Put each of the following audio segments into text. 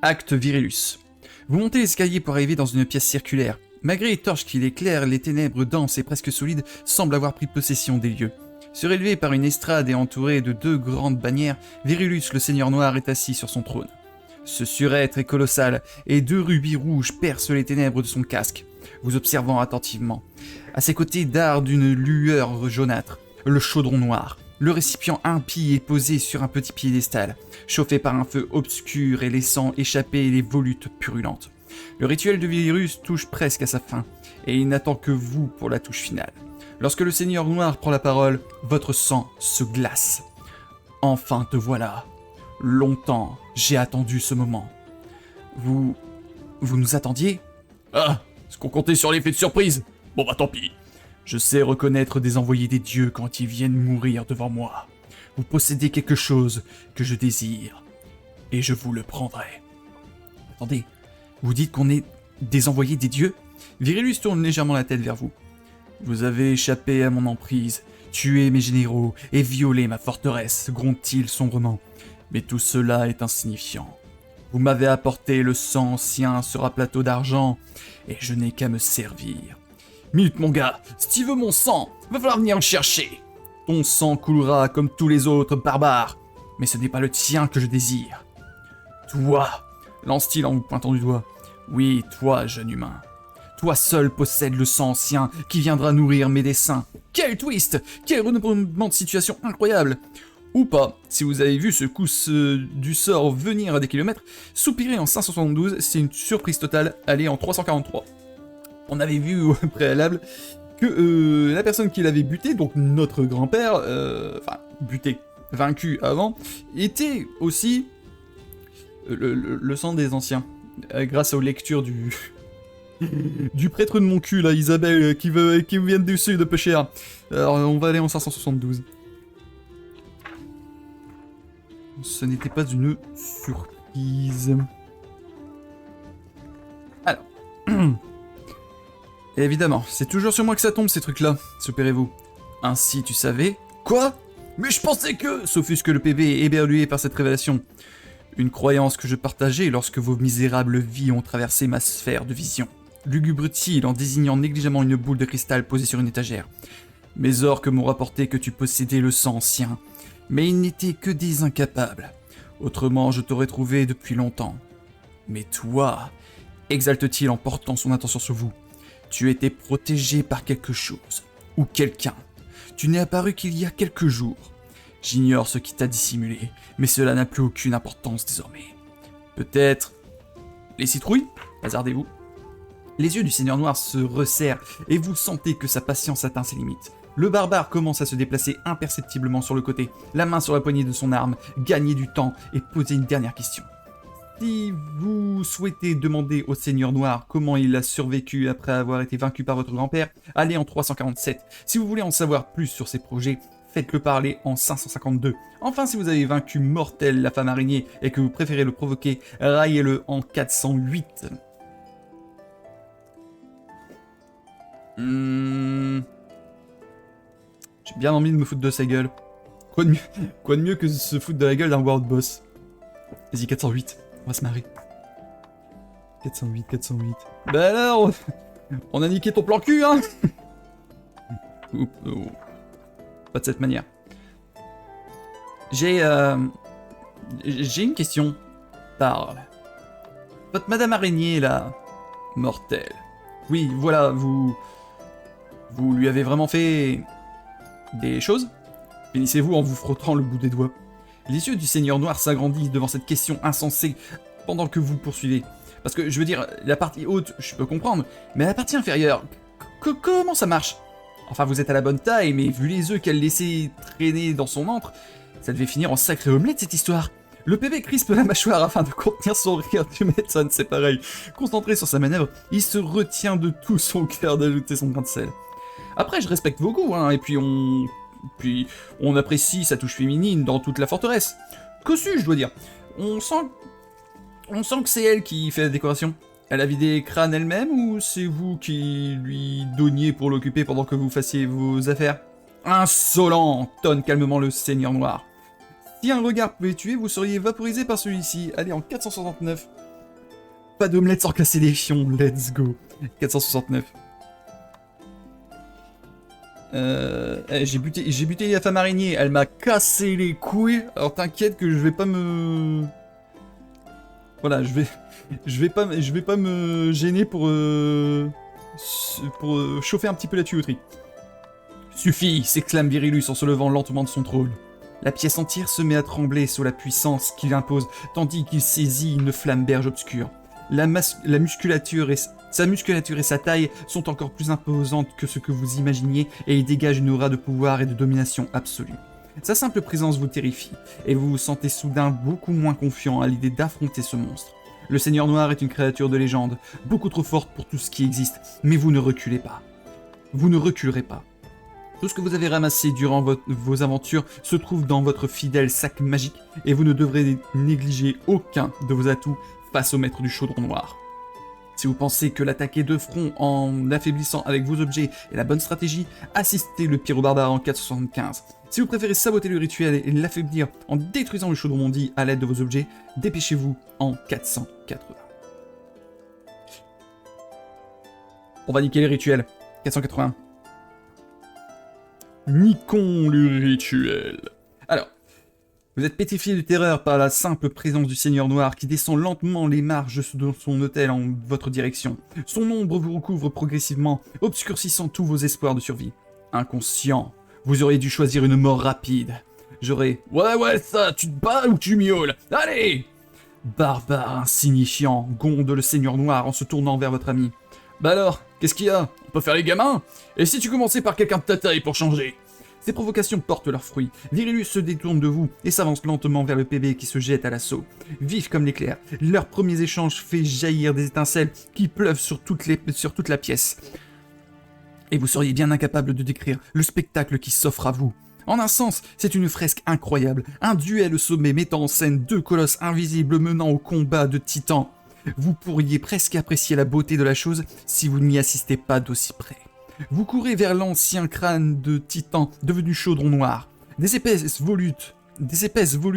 Acte Virilus. Vous montez l'escalier pour arriver dans une pièce circulaire. Malgré les torches qui l'éclairent, les ténèbres denses et presque solides semblent avoir pris possession des lieux. Surélevé par une estrade et entouré de 2 grandes bannières, Virilus, le Seigneur Noir, est assis sur son trône. Ce surêtre est colossal, et 2 rubis rouges percent les ténèbres de son casque, vous observant attentivement. À ses côtés darde une lueur jaunâtre, le chaudron noir. Le récipient impie est posé sur un petit piédestal, chauffé par un feu obscur et laissant échapper les volutes purulentes. Le rituel de Virilus touche presque à sa fin, et il n'attend que vous pour la touche finale. Lorsque le Seigneur Noir prend la parole, votre sang se glace. Enfin te voilà. Longtemps, j'ai attendu ce moment. Vous nous attendiez? Ah, est-ce qu'on comptait sur l'effet de surprise? Bon bah tant pis. Je sais reconnaître des envoyés des dieux quand ils viennent mourir devant moi. Vous possédez quelque chose que je désire, et je vous le prendrai. Attendez, vous dites qu'on est des envoyés des dieux? Virilus tourne légèrement la tête vers vous. Vous avez échappé à mon emprise, tué mes généraux et violé ma forteresse, gronde-t-il sombrement. Mais tout cela est insignifiant. Vous m'avez apporté le sang ancien sur un plateau d'argent, et je n'ai qu'à me servir. Minute mon gars, si tu veux mon sang, va falloir venir le chercher. Ton sang coulera comme tous les autres barbares, mais ce n'est pas le tien que je désire. Toi, lance-t-il en vous pointant du doigt. Oui, toi, jeune humain. Toi seul possède le sang ancien qui viendra nourrir mes desseins. Quel twist! Quel renouvellement de situation incroyable! Ou pas, si vous avez vu ce coup du sort venir à des kilomètres, soupirer en 572, c'est une surprise totale, aller en 343. On avait vu au préalable que la personne qui l'avait buté, donc notre grand-père, vaincu avant, était aussi le sang des anciens, grâce aux lectures du prêtre de mon cul, là, Isabelle, qui vient du sud de peu cher. Alors, on va aller en 572. Ce n'était pas une surprise. Alors. Et évidemment, c'est toujours sur moi que ça tombe, ces trucs-là, soupirez-vous. Ainsi, tu savais... Quoi? Mais je pensais que... S'offusque le PV, éberlué par cette révélation. Une croyance que je partageais lorsque vos misérables vies ont traversé ma sphère de vision. Lugubre-t-il en désignant négligemment une boule de cristal posée sur une étagère. Mes orques m'ont rapporté que tu possédais le sang ancien, mais ils n'étaient que des incapables. Autrement, je t'aurais trouvé depuis longtemps. Mais toi, exalte-t-il en portant son attention sur vous, tu étais protégé par quelque chose, ou quelqu'un. Tu n'es apparu qu'il y a quelques jours. J'ignore ce qui t'a dissimulé, mais cela n'a plus aucune importance désormais. Peut-être... Les citrouilles? Hasardez-vous. Les yeux du Seigneur Noir se resserrent, et vous sentez que sa patience atteint ses limites. Le barbare commence à se déplacer imperceptiblement sur le côté, la main sur la poignée de son arme, gagner du temps et poser une dernière question. Si vous souhaitez demander au Seigneur Noir comment il a survécu après avoir été vaincu par votre grand-père, allez en 347. Si vous voulez en savoir plus sur ses projets, faites-le parler en 552. Enfin, si vous avez vaincu Mortel, la femme araignée, et que vous préférez le provoquer, raillez-le en 408. J'ai bien envie de me foutre de sa gueule. Quoi de mieux que se foutre de la gueule d'un world boss? Vas-y, 408. On va se marrer. 408, 408. Bah alors, on a niqué ton plan cul, hein. Oups, oh. Pas de cette manière. J'ai une question. Parle. Votre Madame Araignée, là, Mortel. Oui, voilà, vous lui avez vraiment fait des choses? Finissez-vous en vous frottant le bout des doigts. Les yeux du Seigneur Noir s'agrandissent devant cette question insensée pendant que vous poursuivez. Parce que, je veux dire, la partie haute, je peux comprendre, mais la partie inférieure, comment ça marche? Enfin, vous êtes à la bonne taille, mais vu les œufs qu'elle laissait traîner dans son ventre, ça devait finir en sacré omelette cette histoire. Le PV crispe la mâchoire afin de contenir son rire. Du Metson, c'est pareil. Concentré sur sa manœuvre, il se retient de tout son cœur d'ajouter son grain de sel. Après, je respecte vos goûts, hein, et puis on apprécie sa touche féminine dans toute la forteresse. Cossu, je dois dire. On sent que c'est elle qui fait la décoration. Elle a vidé crâne elle-même, ou c'est vous qui lui donniez pour l'occuper pendant que vous fassiez vos affaires? Insolent, tonne calmement le Seigneur Noir. Si un regard pouvait tuer, vous seriez vaporisé par celui-ci. Allez, en 469. Pas d'omelette sans casser les fions, let's go. 469. J'ai buté la femme araignée, elle m'a cassé les couilles. Alors t'inquiète que je vais pas me... Voilà, je vais pas me gêner pour chauffer un petit peu la tuyauterie. Suffit, s'exclame Virilus en se levant lentement de son trône. La pièce entière se met à trembler sous la puissance qu'il impose, tandis qu'il saisit une flamme berge obscure. Sa musculature et sa taille sont encore plus imposantes que ce que vous imaginiez, et il dégage une aura de pouvoir et de domination absolue. Sa simple présence vous terrifie, et vous vous sentez soudain beaucoup moins confiant à l'idée d'affronter ce monstre. Le Seigneur Noir est une créature de légende, beaucoup trop forte pour tout ce qui existe, mais vous ne reculez pas. Vous ne reculerez pas. Tout ce que vous avez ramassé durant vos aventures se trouve dans votre fidèle sac magique, et vous ne devrez négliger aucun de vos atouts face au maître du chaudron noir. Si vous pensez que l'attaquer de front en l'affaiblissant avec vos objets est la bonne stratégie, assistez le pyro-barbare en 475. Si vous préférez saboter le rituel et l'affaiblir en détruisant le chaudron mondi à l'aide de vos objets, dépêchez-vous en 480. On va niquer les rituels. 480. Niquons le rituel. Alors, vous êtes pétrifié de terreur par la simple présence du Seigneur Noir qui descend lentement les marches de son hôtel en votre direction. Son ombre vous recouvre progressivement, obscurcissant tous vos espoirs de survie. Inconscient, vous auriez dû choisir une mort rapide. J'aurais... Ouais, ça, tu te bats ou tu miaules? Allez! Barbare insignifiant, gronde le Seigneur Noir en se tournant vers votre ami. Bah alors, qu'est-ce qu'il y a? On peut faire les gamins? Et si tu commençais par quelqu'un de ta taille pour changer? Ces provocations portent leurs fruits. Virilus se détourne de vous et s'avance lentement vers le PB qui se jette à l'assaut. Vif comme l'éclair, leurs premiers échanges fait jaillir des étincelles qui pleuvent sur toute la pièce. Et vous seriez bien incapable de décrire le spectacle qui s'offre à vous. En un sens, c'est une fresque incroyable, un duel au sommet mettant en scène deux colosses invisibles menant au combat de titans. Vous pourriez presque apprécier la beauté de la chose si vous n'y assistez pas d'aussi près. Vous courez vers l'ancien crâne de titan devenu chaudron noir. Des épaisses volutes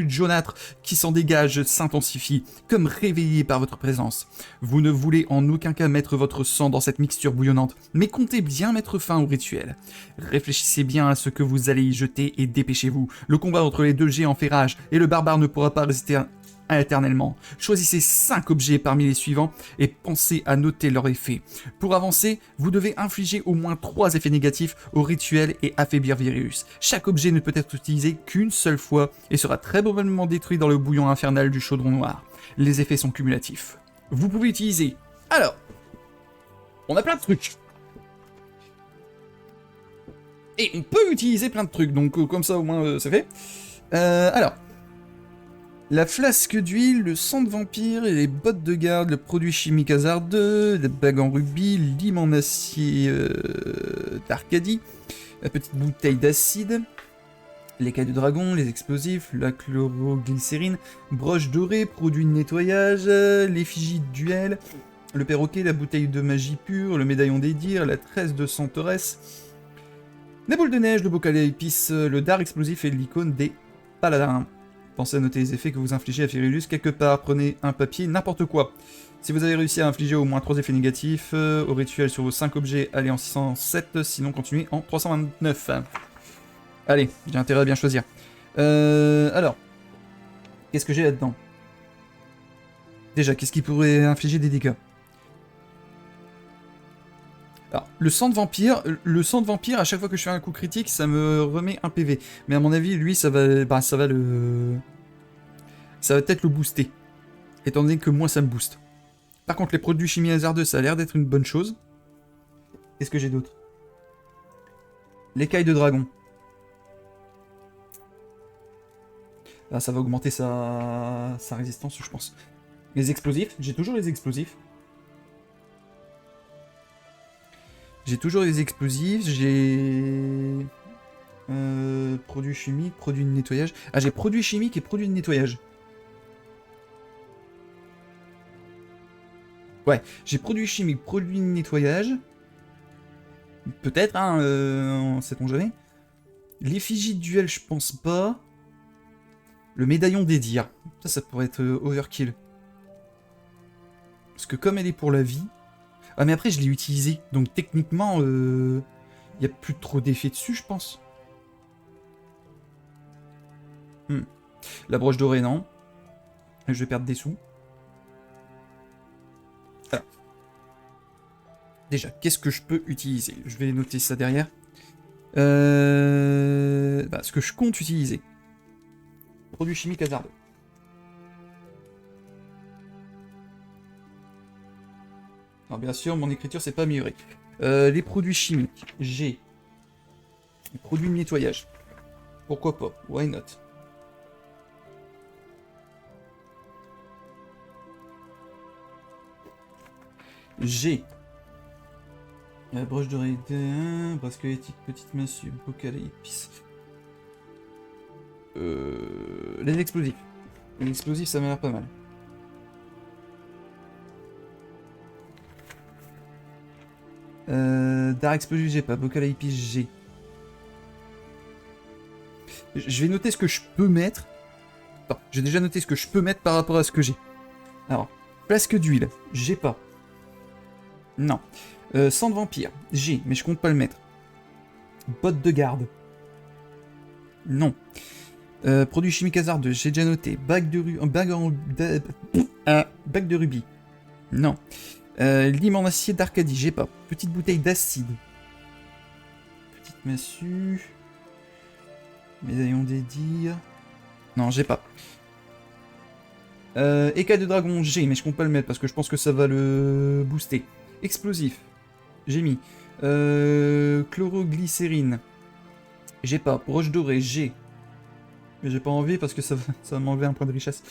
jaunâtres qui s'en dégagent s'intensifient, comme réveillées par votre présence. Vous ne voulez en aucun cas mettre votre sang dans cette mixture bouillonnante, mais comptez bien mettre fin au rituel. Réfléchissez bien à ce que vous allez y jeter et dépêchez-vous. Le combat entre les deux géants fait rage, et le barbare ne pourra pas résister éternellement. Choisissez 5 objets parmi les suivants et pensez à noter leur effet. Pour avancer, vous devez infliger au moins 3 effets négatifs au rituel et affaiblir Virilus. Chaque objet ne peut être utilisé qu'une seule fois et sera très probablement détruit dans le bouillon infernal du chaudron noir. Les effets sont cumulatifs. Vous pouvez utiliser... Alors, on a plein de trucs. Et on peut utiliser plein de trucs, donc comme ça au moins c'est fait. Alors... La flasque d'huile, le sang de vampire et les bottes de garde, le produit chimique hasardeux, la bague en rubis, le lime en acier d'Arcadie, la petite bouteille d'acide, l'écaille de dragon, les explosifs, la chloroglycérine, broche dorée, produit de nettoyage, l'effigie de duel, le perroquet, la bouteille de magie pure, le médaillon des dires, la tresse de Centaurès, la boule de neige, le bocal à épices, le dard explosif et l'icône des paladins. Pensez à noter les effets que vous infligez à Virilus quelque part. Prenez un papier, n'importe quoi. Si vous avez réussi à infliger au moins 3 effets négatifs au rituel sur vos 5 objets, allez en 607, sinon continuez en 329. Allez, j'ai intérêt à bien choisir. Alors, qu'est-ce que j'ai là-dedans? Déjà, qu'est-ce qui pourrait infliger des dégâts? Alors, le sang de vampire, à chaque fois que je fais un coup critique, ça me remet un PV. Mais à mon avis, lui, ça va peut-être le booster. Étant donné que moi, ça me booste. Par contre, les produits chimie hasardeux, ça a l'air d'être une bonne chose. Qu'est-ce que j'ai d'autre? L'écaille de dragon. Là, ça va augmenter sa résistance, je pense. Les explosifs, j'ai toujours les explosifs. J'ai produits chimiques, produits de nettoyage. Ah, j'ai produits chimiques et produits de nettoyage. Ouais, j'ai produits chimiques, produits de nettoyage. Peut-être, hein, sait-on jamais. L'effigie de duel, je pense pas. Le médaillon des dires. Ça pourrait être overkill. Parce que comme elle est pour la vie... Ah mais après je l'ai utilisée, donc techniquement, il n'y a plus trop d'effet dessus, je pense. La broche dorée, non. Je vais perdre des sous. Alors. Déjà, qu'est-ce que je peux utiliser? Je vais noter ça derrière. Ce que je compte utiliser. Produits chimiques hasardeux. Alors bien sûr, mon écriture c'est pas améliorée. Les produits chimiques. J'ai les produits de nettoyage. Pourquoi pas? Why not? J'ai la broche dorée, brasse squelettique, petite massue, bocal à épices. Les explosifs. Les explosifs, ça m'a l'air pas mal. Dark explosif, j'ai pas. Bocal à épices, j'ai. Je vais noter ce que je peux mettre. Attends, j'ai déjà noté ce que je peux mettre par rapport à ce que j'ai. Alors, flasque d'huile, j'ai pas. Non. Sang de vampire, j'ai, mais je compte pas le mettre. Botte de garde. Non. Produits chimiques hasardeux, j'ai déjà noté. Bague de rubis. Non. Lime en acier d'Arcadie, j'ai pas. Petite bouteille d'acide. Petite massue. Médaillon des dires. Non, j'ai pas. Écaille de dragon, j'ai, mais je compte pas le mettre parce que je pense que ça va le booster. Explosif, j'ai mis. Chloroglycérine, j'ai pas. Broche dorée, j'ai. Mais j'ai pas envie parce que ça va m'enlever un point de richesse.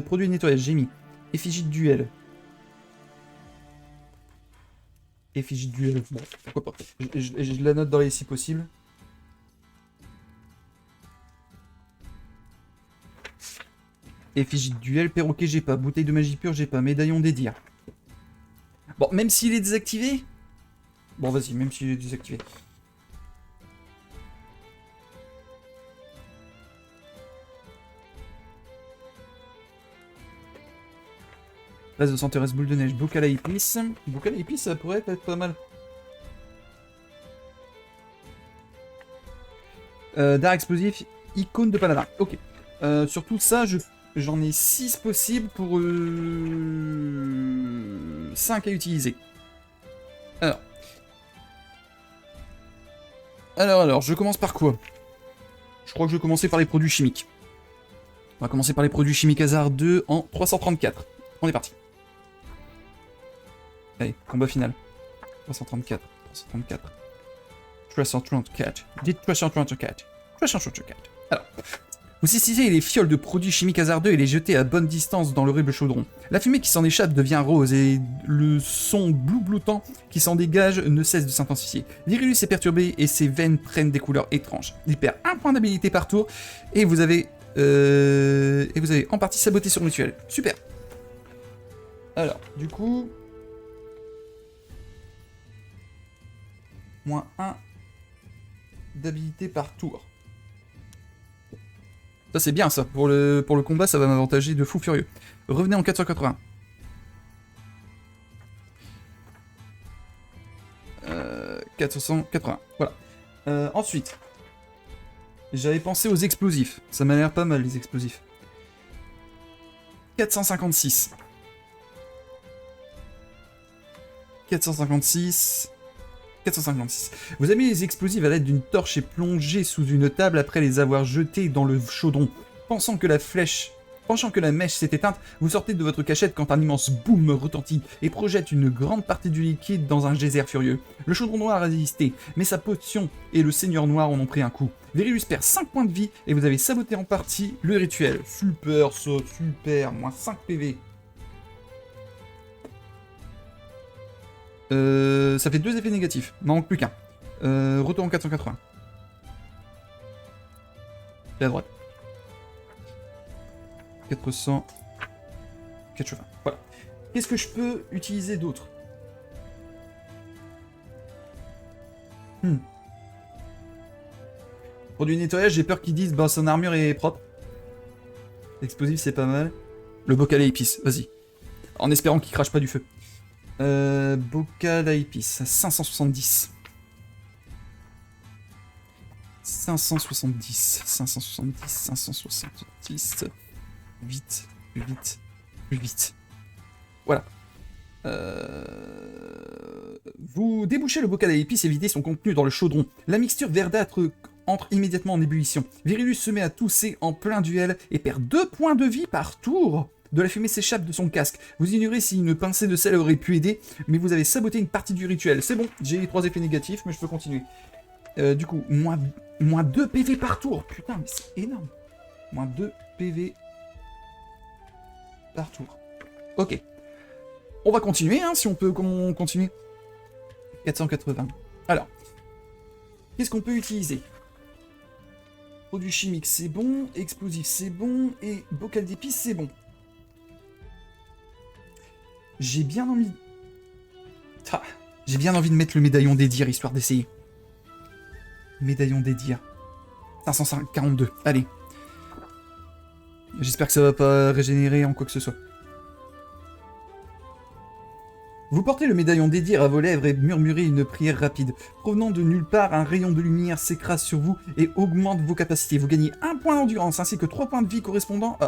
Produit de nettoyage, j'ai mis. Effigie de duel. Effigie de duel, bon, pourquoi pas. Je la note dans les si possible. Effigie de duel, perroquet, j'ai pas. Bouteille de magie pure, j'ai pas. Médaillon des dires. Bon, même s'il est désactivé. Bon, vas-y, même s'il est désactivé. Reste de santé, reste boule de neige, bocal à épices. Bocal à épices, ça pourrait être pas mal. Dark explosif, icône de paladin. Ok. Sur tout ça, j'en ai 6 possibles pour 5 à utiliser. Alors, je commence par quoi? Je crois que je vais commencer par les produits chimiques. On va commencer par les produits chimiques hasardeux en 334. On est parti. Allez, combat final. 334, 334. 334. Dites 334. 334. Alors, vous saisissez les fioles de produits chimiques hasardeux et les jetez à bonne distance dans l'horrible chaudron. La fumée qui s'en échappe devient rose et le son bloutant qui s'en dégage ne cesse de s'intensifier. Virulus est perturbé et ses veines prennent des couleurs étranges. Il perd un point d'habilité par tour et vous avez en partie saboté son rituel. Super. Alors, du coup... moins 1 d'habilité par tour. Ça c'est bien ça, pour le combat ça va m'avantager de fou furieux. Revenez en 480. 480, voilà. Ensuite, j'avais pensé aux explosifs, ça m'a l'air pas mal les explosifs. 456. 456... 456. Vous avez mis les explosifs à l'aide d'une torche et plongé sous une table après les avoir jetés dans le chaudron. Pensant que la mèche s'est éteinte, vous sortez de votre cachette quand un immense boom retentit et projette une grande partie du liquide dans un geyser furieux. Le chaudron noir a résisté, mais sa potion et le seigneur noir en ont pris un coup. Virulus perd 5 points de vie et vous avez saboté en partie le rituel. Super ça, super, moins 5 PV. Ça fait 2 effets négatifs. Il n'en manque plus qu'un. Retour en 480. Et à droite. 480. Voilà. Qu'est-ce que je peux utiliser d'autre? Produit de nettoyage, j'ai peur qu'ils disent bah son armure est propre. L'explosif c'est pas mal. Le bocal à épices, vas-y. En espérant qu'il crache pas du feu. Bocal à épices, 570. 570, 570, 570. Vite, plus vite, plus vite. Voilà. Vous débouchez le bocal à épices et videz son contenu dans le chaudron. La mixture verdâtre entre immédiatement en ébullition. Virilus se met à tousser en plein duel et perd 2 points de vie par tour. De la fumée s'échappe de son casque. Vous ignorez si une pincée de sel aurait pu aider, mais vous avez saboté une partie du rituel. C'est bon, j'ai les 3 effets négatifs, mais je peux continuer. Du coup, moins 2 PV par tour. Putain, mais c'est énorme. Moins 2 PV par tour. Ok. On va continuer, hein, si on peut continuer. 480. Alors, qu'est-ce qu'on peut utiliser? Produit chimique, c'est bon. Explosif, c'est bon. Et bocal d'épices, c'est bon. J'ai bien envie... J'ai bien envie de mettre le médaillon des dires, histoire d'essayer. Médaillon des dires. 542. Allez. J'espère que ça va pas régénérer en quoi que ce soit. Vous portez le médaillon des dires à vos lèvres et murmurez une prière rapide. Provenant de nulle part, un rayon de lumière s'écrase sur vous et augmente vos capacités. Vous gagnez 1 point d'endurance ainsi que 3 points de vie correspondants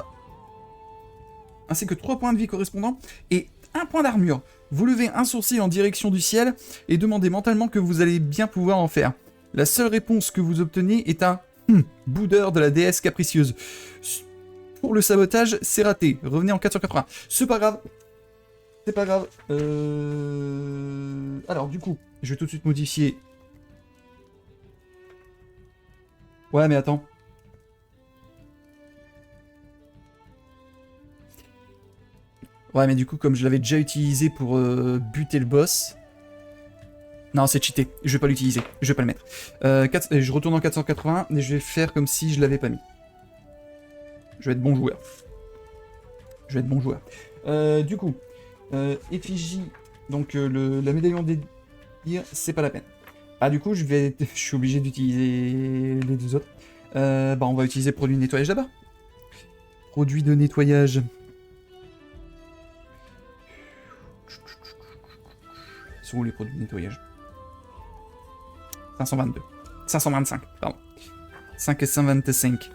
et 1 point d'armure. Vous levez un sourcil en direction du ciel et demandez mentalement que vous allez bien pouvoir en faire. La seule réponse que vous obtenez est un boudeur de la déesse capricieuse. Pour le sabotage, c'est raté. Revenez en 480. C'est pas grave. C'est pas grave. Alors, du coup, je vais tout de suite modifier. Ouais, mais attends. Ouais, mais du coup, comme je l'avais déjà utilisé pour buter le boss... Non, c'est cheaté. Je vais pas l'utiliser. Je vais pas le mettre. Je retourne en 480 et je vais faire comme si je l'avais pas mis. Je vais être bon joueur. Du coup... effigie, donc la médaillon des dires, c'est pas la peine. Ah, du coup, je suis obligé d'utiliser les 2 autres. On va utiliser produit de nettoyage là-bas. Produit de nettoyage. Sont où les produits de nettoyage? 522. 525, pardon. 525.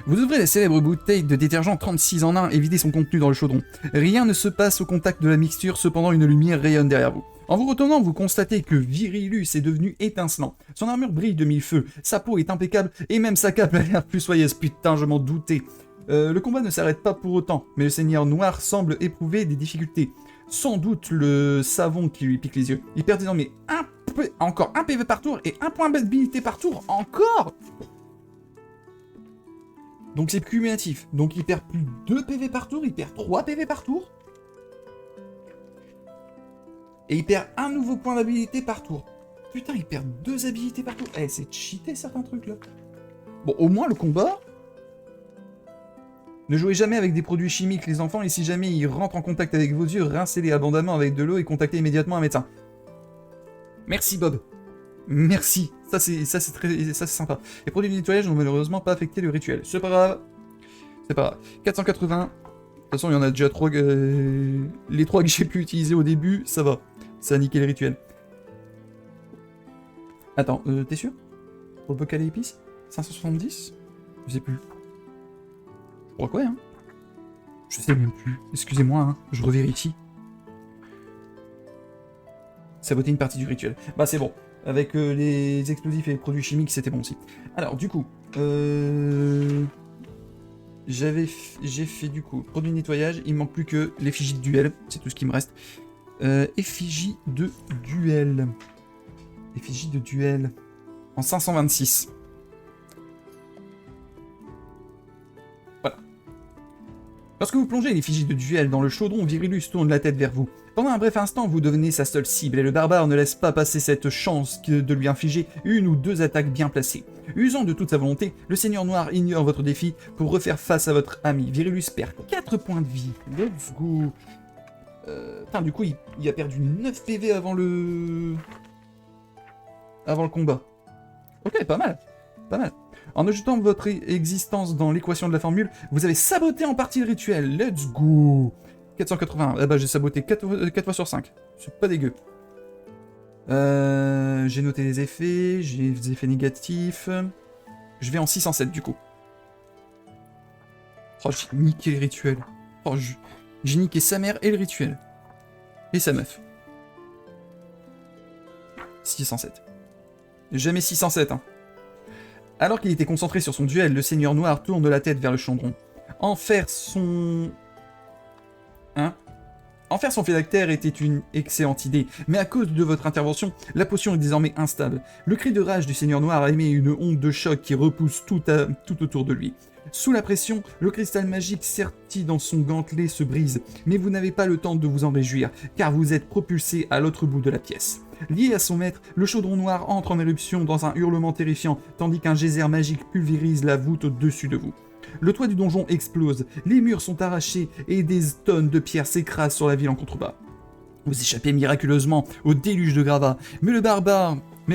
Vous ouvrez la célèbre bouteille de détergent 36 en 1 et videz son contenu dans le chaudron. Rien ne se passe au contact de la mixture, cependant une lumière rayonne derrière vous. En vous retournant, vous constatez que Virilus est devenu étincelant. Son armure brille de 1000 feux, sa peau est impeccable et même sa cape a l'air plus soyeuse. Putain, je m'en doutais. Le combat ne s'arrête pas pour autant, mais le Seigneur Noir semble éprouver des difficultés. Sans doute le savon qui lui pique les yeux. Il perd désormais encore 1 PV par tour et 1 point d'habilité par tour. Encore! Donc c'est cumulatif. Donc il perd plus 2 PV par tour, il perd 3 PV par tour. Et il perd un nouveau point d'habilité par tour. Putain, il perd 2 habilités par tour. Eh, c'est cheaté certains trucs là. Bon, au moins le combat... Ne jouez jamais avec des produits chimiques les enfants, et si jamais ils rentrent en contact avec vos yeux, rincez-les abondamment avec de l'eau et contactez immédiatement un médecin. Merci Bob. Merci. Ça c'est sympa. Les produits de nettoyage n'ont malheureusement pas affecté le rituel. C'est pas grave. 480. De toute façon, il y en a déjà 3. Les 3 que j'ai pu utiliser au début, ça va. Ça a niqué le rituel. Attends, t'es sûr? Pour le bocal à épices 570? Je sais plus. Je crois quoi, hein? Je sais même plus. Excusez-moi, hein. Je revérifie. Saboter une partie du rituel. Bah c'est bon. Avec les explosifs et les produits chimiques, c'était bon aussi. Alors, du coup... j'ai fait du coup produit de nettoyage. Il me manque plus que l'effigie de duel. C'est tout ce qui me reste. Effigie de duel. Effigie de duel. En 526. Voilà. Lorsque vous plongez l'effigie de duel dans le chaudron, Virilus tourne la tête vers vous. Pendant un bref instant, vous devenez sa seule cible et le barbare ne laisse pas passer cette chance de lui infliger 1 ou 2 attaques bien placées. Usant de toute sa volonté, le Seigneur Noir ignore votre défi pour refaire face à votre ami. Virilus perd 4 points de vie. Let's go. Putain, du coup, il a perdu 9 PV avant le combat. Ok, pas mal. Pas mal. En ajoutant votre existence dans l'équation de la formule, vous avez saboté en partie le rituel. Let's go. 480. Ah bah j'ai saboté 4 fois sur 5. C'est pas dégueu. J'ai noté les effets, j'ai des effets négatifs. Je vais en 607 du coup. Oh, j'ai niqué le rituel. Oh, j'ai niqué sa mère et le rituel. Et sa meuf. 607. Jamais 607, hein. Alors qu'il était concentré sur son duel, le Seigneur Noir tourne la tête vers le Chaudron. En faire son phylactère était une excellente idée, mais à cause de votre intervention, la potion est désormais instable. Le cri de rage du Seigneur Noir émet une onde de choc qui repousse tout autour de lui. Sous la pression, le cristal magique serti dans son gantelet se brise, mais vous n'avez pas le temps de vous en réjouir, car vous êtes propulsé à l'autre bout de la pièce. Lié à son maître, le chaudron noir entre en éruption dans un hurlement terrifiant, tandis qu'un geyser magique pulvérise la voûte au-dessus de vous. Le toit du donjon explose, les murs sont arrachés et des tonnes de pierres s'écrasent sur la ville en contrebas. Vous échappez miraculeusement au déluge de gravats, mais le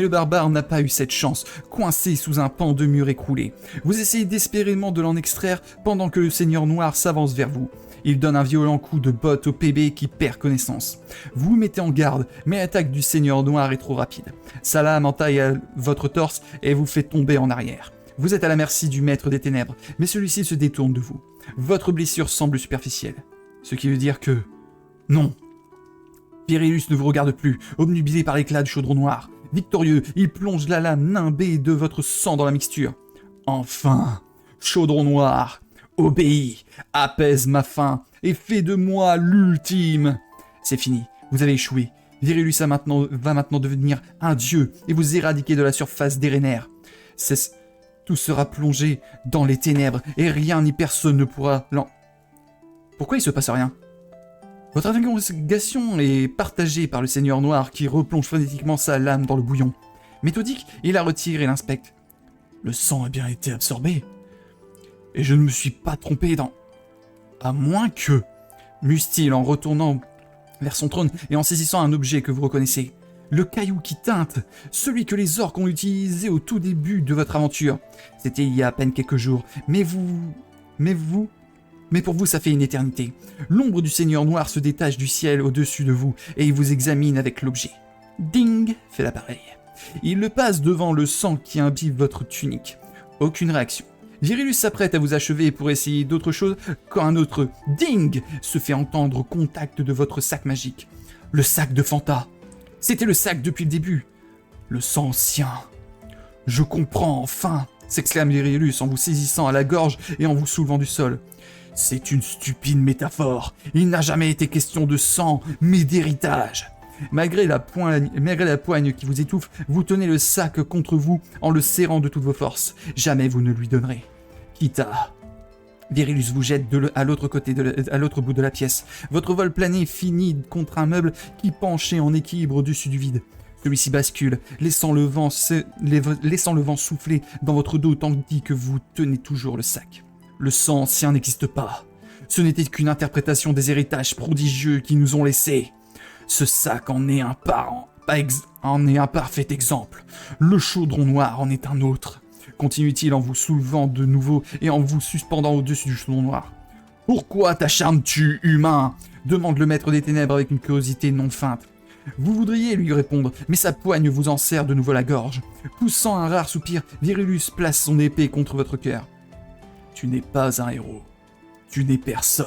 barbare n'a pas eu cette chance, coincé sous un pan de mur écroulé. Vous essayez désespérément de l'en extraire pendant que le Seigneur Noir s'avance vers vous. Il donne un violent coup de botte au PB qui perd connaissance. Vous vous mettez en garde, mais l'attaque du Seigneur Noir est trop rapide. Sa lame entaille votre torse et vous fait tomber en arrière. Vous êtes à la merci du Maître des Ténèbres, mais celui-ci se détourne de vous. Votre blessure semble superficielle. Ce qui veut dire que... non. Pyrrhus ne vous regarde plus, obnubilé par l'éclat du chaudron noir. Victorieux, il plonge la lame nimbée de votre sang dans la mixture. Enfin, chaudron noir, obéis, apaise ma faim et fais de moi l'ultime. C'est fini, vous avez échoué. Virulus va maintenant devenir un dieu et vous éradiquer de la surface d'Erener. Tout sera plongé dans les ténèbres et rien ni personne ne pourra Pourquoi il se passe rien ? Votre interrogation est partagée par le Seigneur Noir qui replonge frénétiquement sa lame dans le bouillon. Méthodique, il la retire et l'inspecte. Le sang a bien été absorbé. Et je ne me suis pas trompé dans... À moins que... muse-t-il en retournant vers son trône et en saisissant un objet que vous reconnaissez. Le caillou qui teinte, celui que les orques ont utilisé au tout début de votre aventure. C'était il y a à peine quelques jours, mais pour vous, ça fait une éternité. L'ombre du Seigneur Noir se détache du ciel au-dessus de vous et il vous examine avec l'objet. Ding, fait l'appareil. Il le passe devant le sang qui imbibe votre tunique. Aucune réaction. Virulus s'apprête à vous achever pour essayer d'autre chose quand un autre ding se fait entendre au contact de votre sac magique. Le sac de Fanta. C'était le sac depuis le début. Le sang ancien. Je comprends enfin, s'exclame Virulus en vous saisissant à la gorge et en vous soulevant du sol. C'est une stupide métaphore. Il n'a jamais été question de sang, mais d'héritage. Malgré la poigne qui vous étouffe, vous tenez le sac contre vous en le serrant de toutes vos forces. Jamais vous ne lui donnerez. Kita. Virulus vous jette à l'autre bout de la pièce. Votre vol plané finit contre un meuble qui penchait en équilibre au-dessus du vide. Celui-ci bascule, laissant le vent souffler dans votre dos tandis que vous tenez toujours le sac. Le sang ancien n'existe pas. Ce n'était qu'une interprétation des héritages prodigieux qui nous ont laissés. Ce sac en est un parfait exemple. Le chaudron noir en est un autre. Continue-t-il en vous soulevant de nouveau et en vous suspendant au-dessus du chaudron noir. « Pourquoi t'acharnes-tu, humain ?» demande le maître des ténèbres avec une curiosité non feinte. Vous voudriez lui répondre, mais sa poigne vous en serre de nouveau la gorge. Poussant un rare soupir, Virulus place son épée contre votre cœur. « Tu n'es pas un héros. Tu n'es personne. »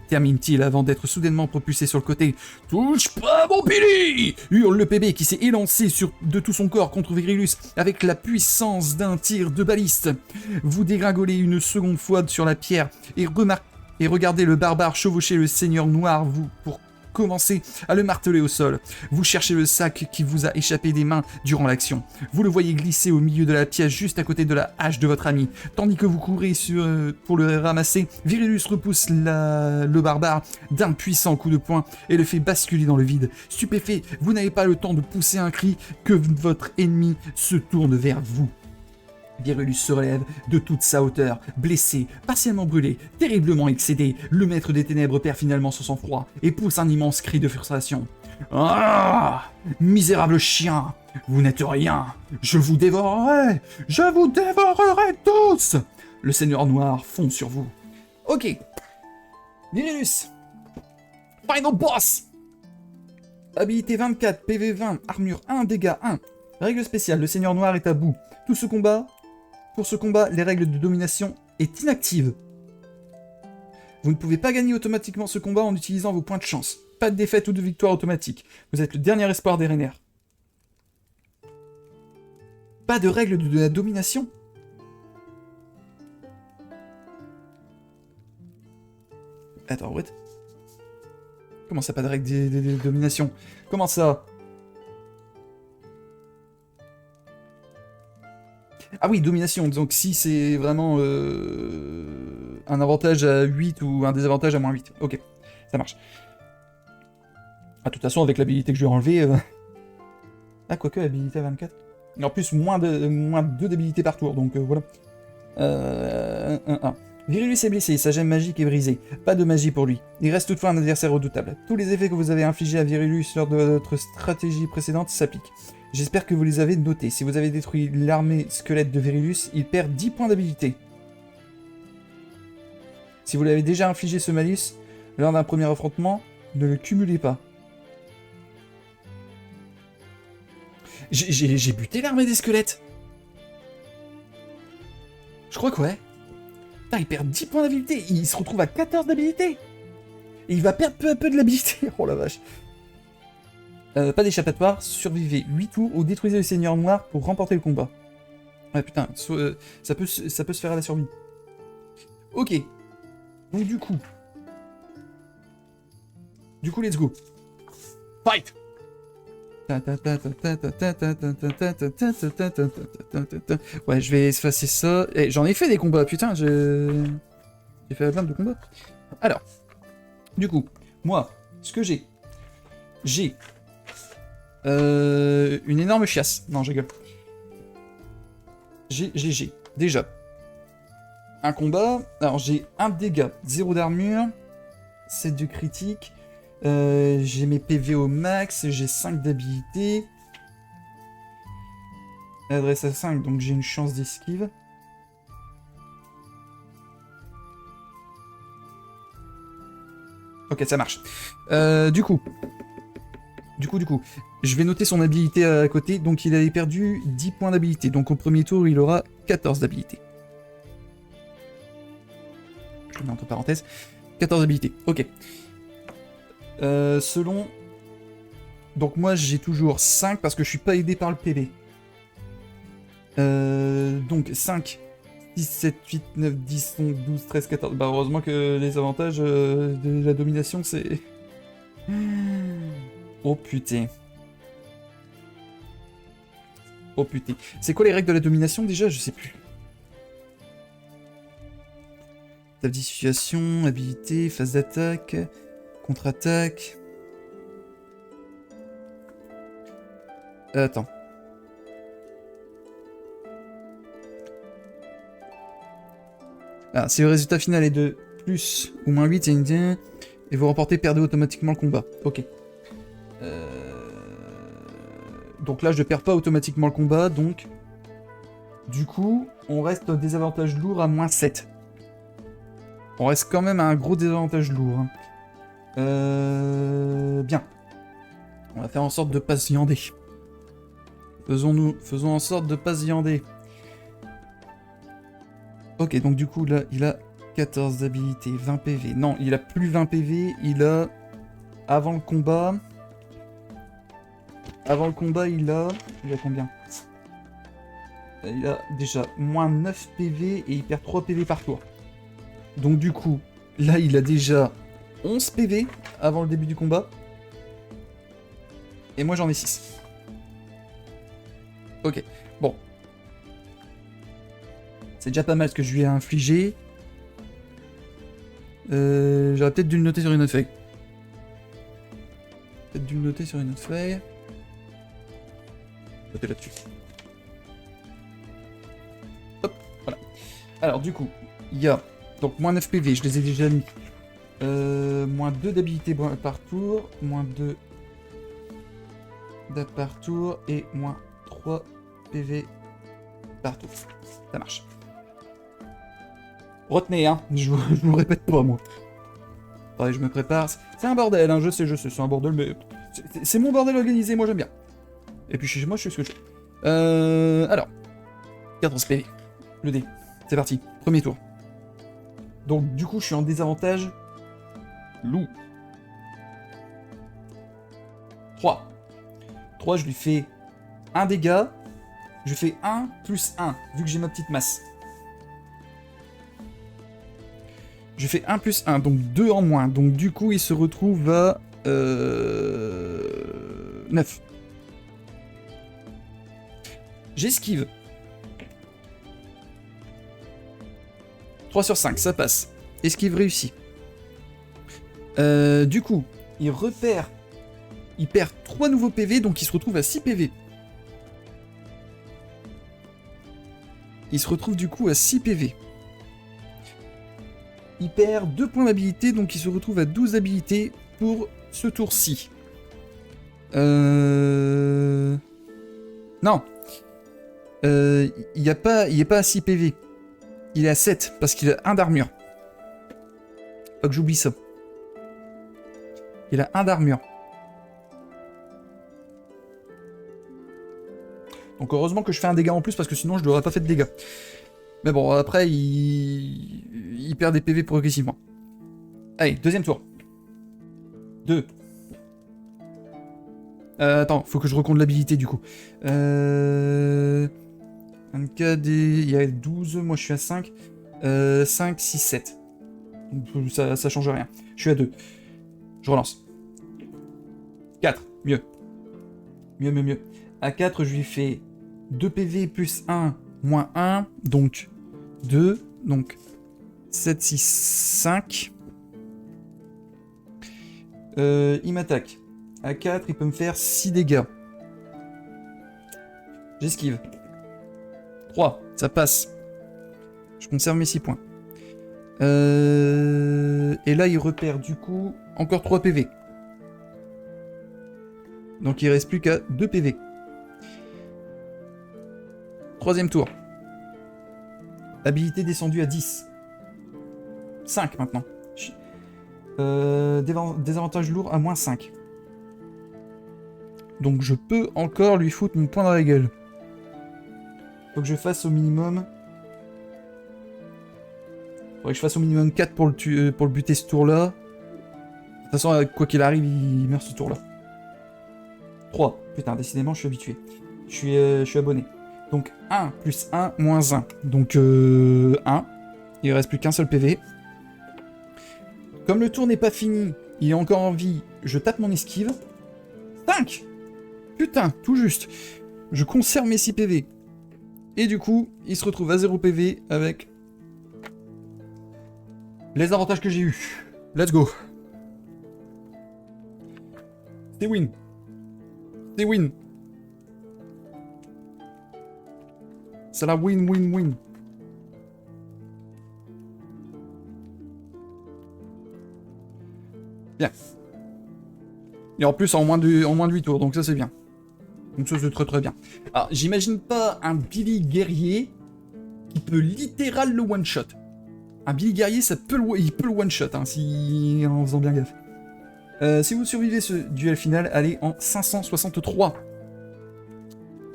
termine-t-il avant d'être soudainement propulsé sur le côté. « Touche pas mon Billy !» hurle le PB qui s'est élancé de tout son corps contre Virulus avec la puissance d'un tir de baliste. Vous dégringolez une seconde fois sur la pierre et regardez le barbare chevaucher le Seigneur Noir pour commencer à le marteler au sol. Vous cherchez le sac qui vous a échappé des mains durant l'action. Vous le voyez glisser au milieu de la pièce juste à côté de la hache de votre ami. Tandis que vous courez pour le ramasser, Virulus repousse le barbare d'un puissant coup de poing et le fait basculer dans le vide. Stupéfait, vous n'avez pas le temps de pousser un cri que votre ennemi se tourne vers vous. Virulus se relève de toute sa hauteur, blessé, partiellement brûlé, terriblement excédé. Le maître des ténèbres perd finalement son sang-froid et pousse un immense cri de frustration. « Ah ! Misérable chien !» Vous n'êtes rien. Je vous dévorerai. Je vous dévorerai tous. Le Seigneur Noir fond sur vous. Ok. Virilus. Final boss. Habilité 24, PV 20, armure 1, dégâts 1. Règle spéciale, le Seigneur Noir est à bout. Pour ce combat, les règles de domination est inactive. Vous ne pouvez pas gagner automatiquement ce combat en utilisant vos points de chance. Pas de défaite ou de victoire automatique. Vous êtes le dernier espoir des Rainer. Pas de règles de la domination? Attends, what? Comment ça, pas de règles de domination? Comment ça? Ah oui, domination, donc si c'est vraiment un avantage à 8 ou un désavantage à moins 8. Ok, ça marche. Ah, de toute façon, avec l'habilité que je lui ai enlevée... Ah, quoique, habilité à 24. Et en plus, moins 2 d'habilité par tour, donc voilà. 1. Virilus est blessé, sa gemme magique est brisée. Pas de magie pour lui. Il reste toutefois un adversaire redoutable. Tous les effets que vous avez infligés à Virilus lors de votre stratégie précédente s'appliquent. J'espère que vous les avez notés. Si vous avez détruit l'armée squelette de Virilus, il perd 10 points d'habilité. Si vous l'avez déjà infligé ce malus, lors d'un premier affrontement, ne le cumulez pas. J'ai buté l'armée des squelettes. Je crois que ouais. Putain, il perd 10 points d'habilité. Il se retrouve à 14 d'habilité. Et il va perdre peu à peu de l'habilité. Oh la vache. Pas d'échappatoire. Survivez 8 tours ou détruisez le Seigneur Noir pour remporter le combat. Ouais, putain. Ça peut se faire à la survie. Ok. Donc du coup, let's go. Fight! Ouais, je vais effacer ça. Eh, j'en ai fait des combats, putain, j'ai fait plein de combats. Alors, du coup, moi, ce que j'ai une énorme chiasse. Non, je rigole. J'ai déjà un combat. Alors, j'ai 1 dégât, 0 d'armure, 7 de critique. J'ai mes PV au max, j'ai 5 d'habilité. Adresse à 5, donc j'ai une chance d'esquive. Ok, ça marche. Du coup, je vais noter son habilité à côté. Donc il avait perdu 10 points d'habilité. Donc au premier tour, il aura 14 d'habilité. Je le mets entre parenthèses. 14 d'habilité, ok. Selon... Donc moi j'ai toujours 5 parce que je suis pas aidé par le PV. Donc 5, 6, 7, 8, 9, 10, 11, 12, 13, 14... Bah heureusement que les avantages de la domination c'est... Oh putain. Oh putain. C'est quoi les règles de la domination déjà? Je sais plus. Table de situation, habilité, phase d'attaque... Contre-attaque. Attends. Ah, si le résultat final est de plus ou moins 8, et vous remportez, perdez automatiquement le combat. Ok. Donc là, je ne perds pas automatiquement le combat, donc... Du coup, on reste au désavantage lourd à moins 7. On reste quand même à un gros désavantage lourd. Hein. Bien. On va faire en sorte de pas se viander. Faisons en sorte de pas se viander. Ok, donc du coup, là, il a 14 d'habilité, 20 PV. Non, il a plus 20 PV, il a... Avant le combat... il a combien? Il a déjà moins 9 PV et il perd 3 PV par tour. Donc du coup, là, il a déjà... 11 PV avant le début du combat. Et moi j'en ai 6. Ok, bon. C'est déjà pas mal ce que je lui ai infligé. J'aurais peut-être dû le noter sur une autre feuille. Noter là-dessus. Hop, voilà. Alors du coup, il y a donc moins 9 PV, je les ai déjà mis. Moins 2 d'habilité par tour, moins 2 par tour et moins 3 PV par tour. Ça marche. Retenez, hein, je me répète pas, moi. Attendez, je me prépare. C'est un bordel, hein, je sais, c'est un bordel, mais... C'est mon bordel organisé, moi j'aime bien. Et puis chez moi, je sais ce que je fais. Alors. 14 PV. Le dé. C'est parti. Premier tour. Donc, du coup, je suis en désavantage. Loup. 3. 3, je lui fais 1 dégât. Je fais 1 plus 1, vu que j'ai ma petite masse. Je fais 1 plus 1, donc 2 en moins. Donc du coup, il se retrouve à 9. J'esquive. 3 sur 5, ça passe. Esquive réussi. Du coup, il repère... Il perd 3 nouveaux PV, donc il se retrouve à 6 PV. Il se retrouve du coup à 6 PV. Il perd 2 points d'habilité, donc il se retrouve à 12 habilités pour ce tour-ci. Non. Il n'est pas à 6 PV. Il est à 7, parce qu'il a 1 d'armure. Faut que j'oublie ça. Il a 1 d'armure. Donc heureusement que je fais un dégât en plus, parce que sinon je n'aurais pas fait de dégâts. Mais bon, après, il perd des PV progressivement. Allez, deuxième tour. 2. Attends, faut que je recompte l'habilité du coup. 24, il y a 12, moi je suis à 5. 5, 6, 7. Donc, ça change rien. Je suis à 2. Je relance. 4, mieux. Mieux. À 4, je lui fais 2 PV plus 1, moins 1, donc 2, donc 7, 6, 5. Il m'attaque. À 4, il peut me faire 6 dégâts. J'esquive. 3, ça passe. Je conserve mes 6 points. Et là, il repère du coup encore 3 PV. Donc il reste plus qu'à 2 PV. Troisième tour. Habilité descendue à 10. 5 maintenant. Désavantage lourd à moins 5. Donc je peux encore lui foutre mon poing dans la gueule. Faut que je fasse au minimum... Faudrait que je fasse au minimum 4 pour le buter ce tour-là. De toute façon, quoi qu'il arrive, il meurt ce tour-là. 3. Putain, décidément, je suis habitué. Je suis abonné. Donc 1 plus 1 moins 1. Donc 1. Il reste plus qu'un seul PV. Comme le tour n'est pas fini, il est encore en vie, je tape mon esquive. 5. Putain, tout juste. Je conserve mes 6 PV. Et du coup, il se retrouve à 0 PV avec les avantages que j'ai eu. Let's go. C'est win. C'est win. C'est la win. Bien. Et en plus en moins de 8 tours, donc ça c'est bien. Donc ça c'est très bien. Alors j'imagine pas un Billy guerrier qui peut littéral le one shot. Un Billy guerrier il peut le one shot hein, en faisant bien gaffe. Si vous survivez ce duel final, allez en 563.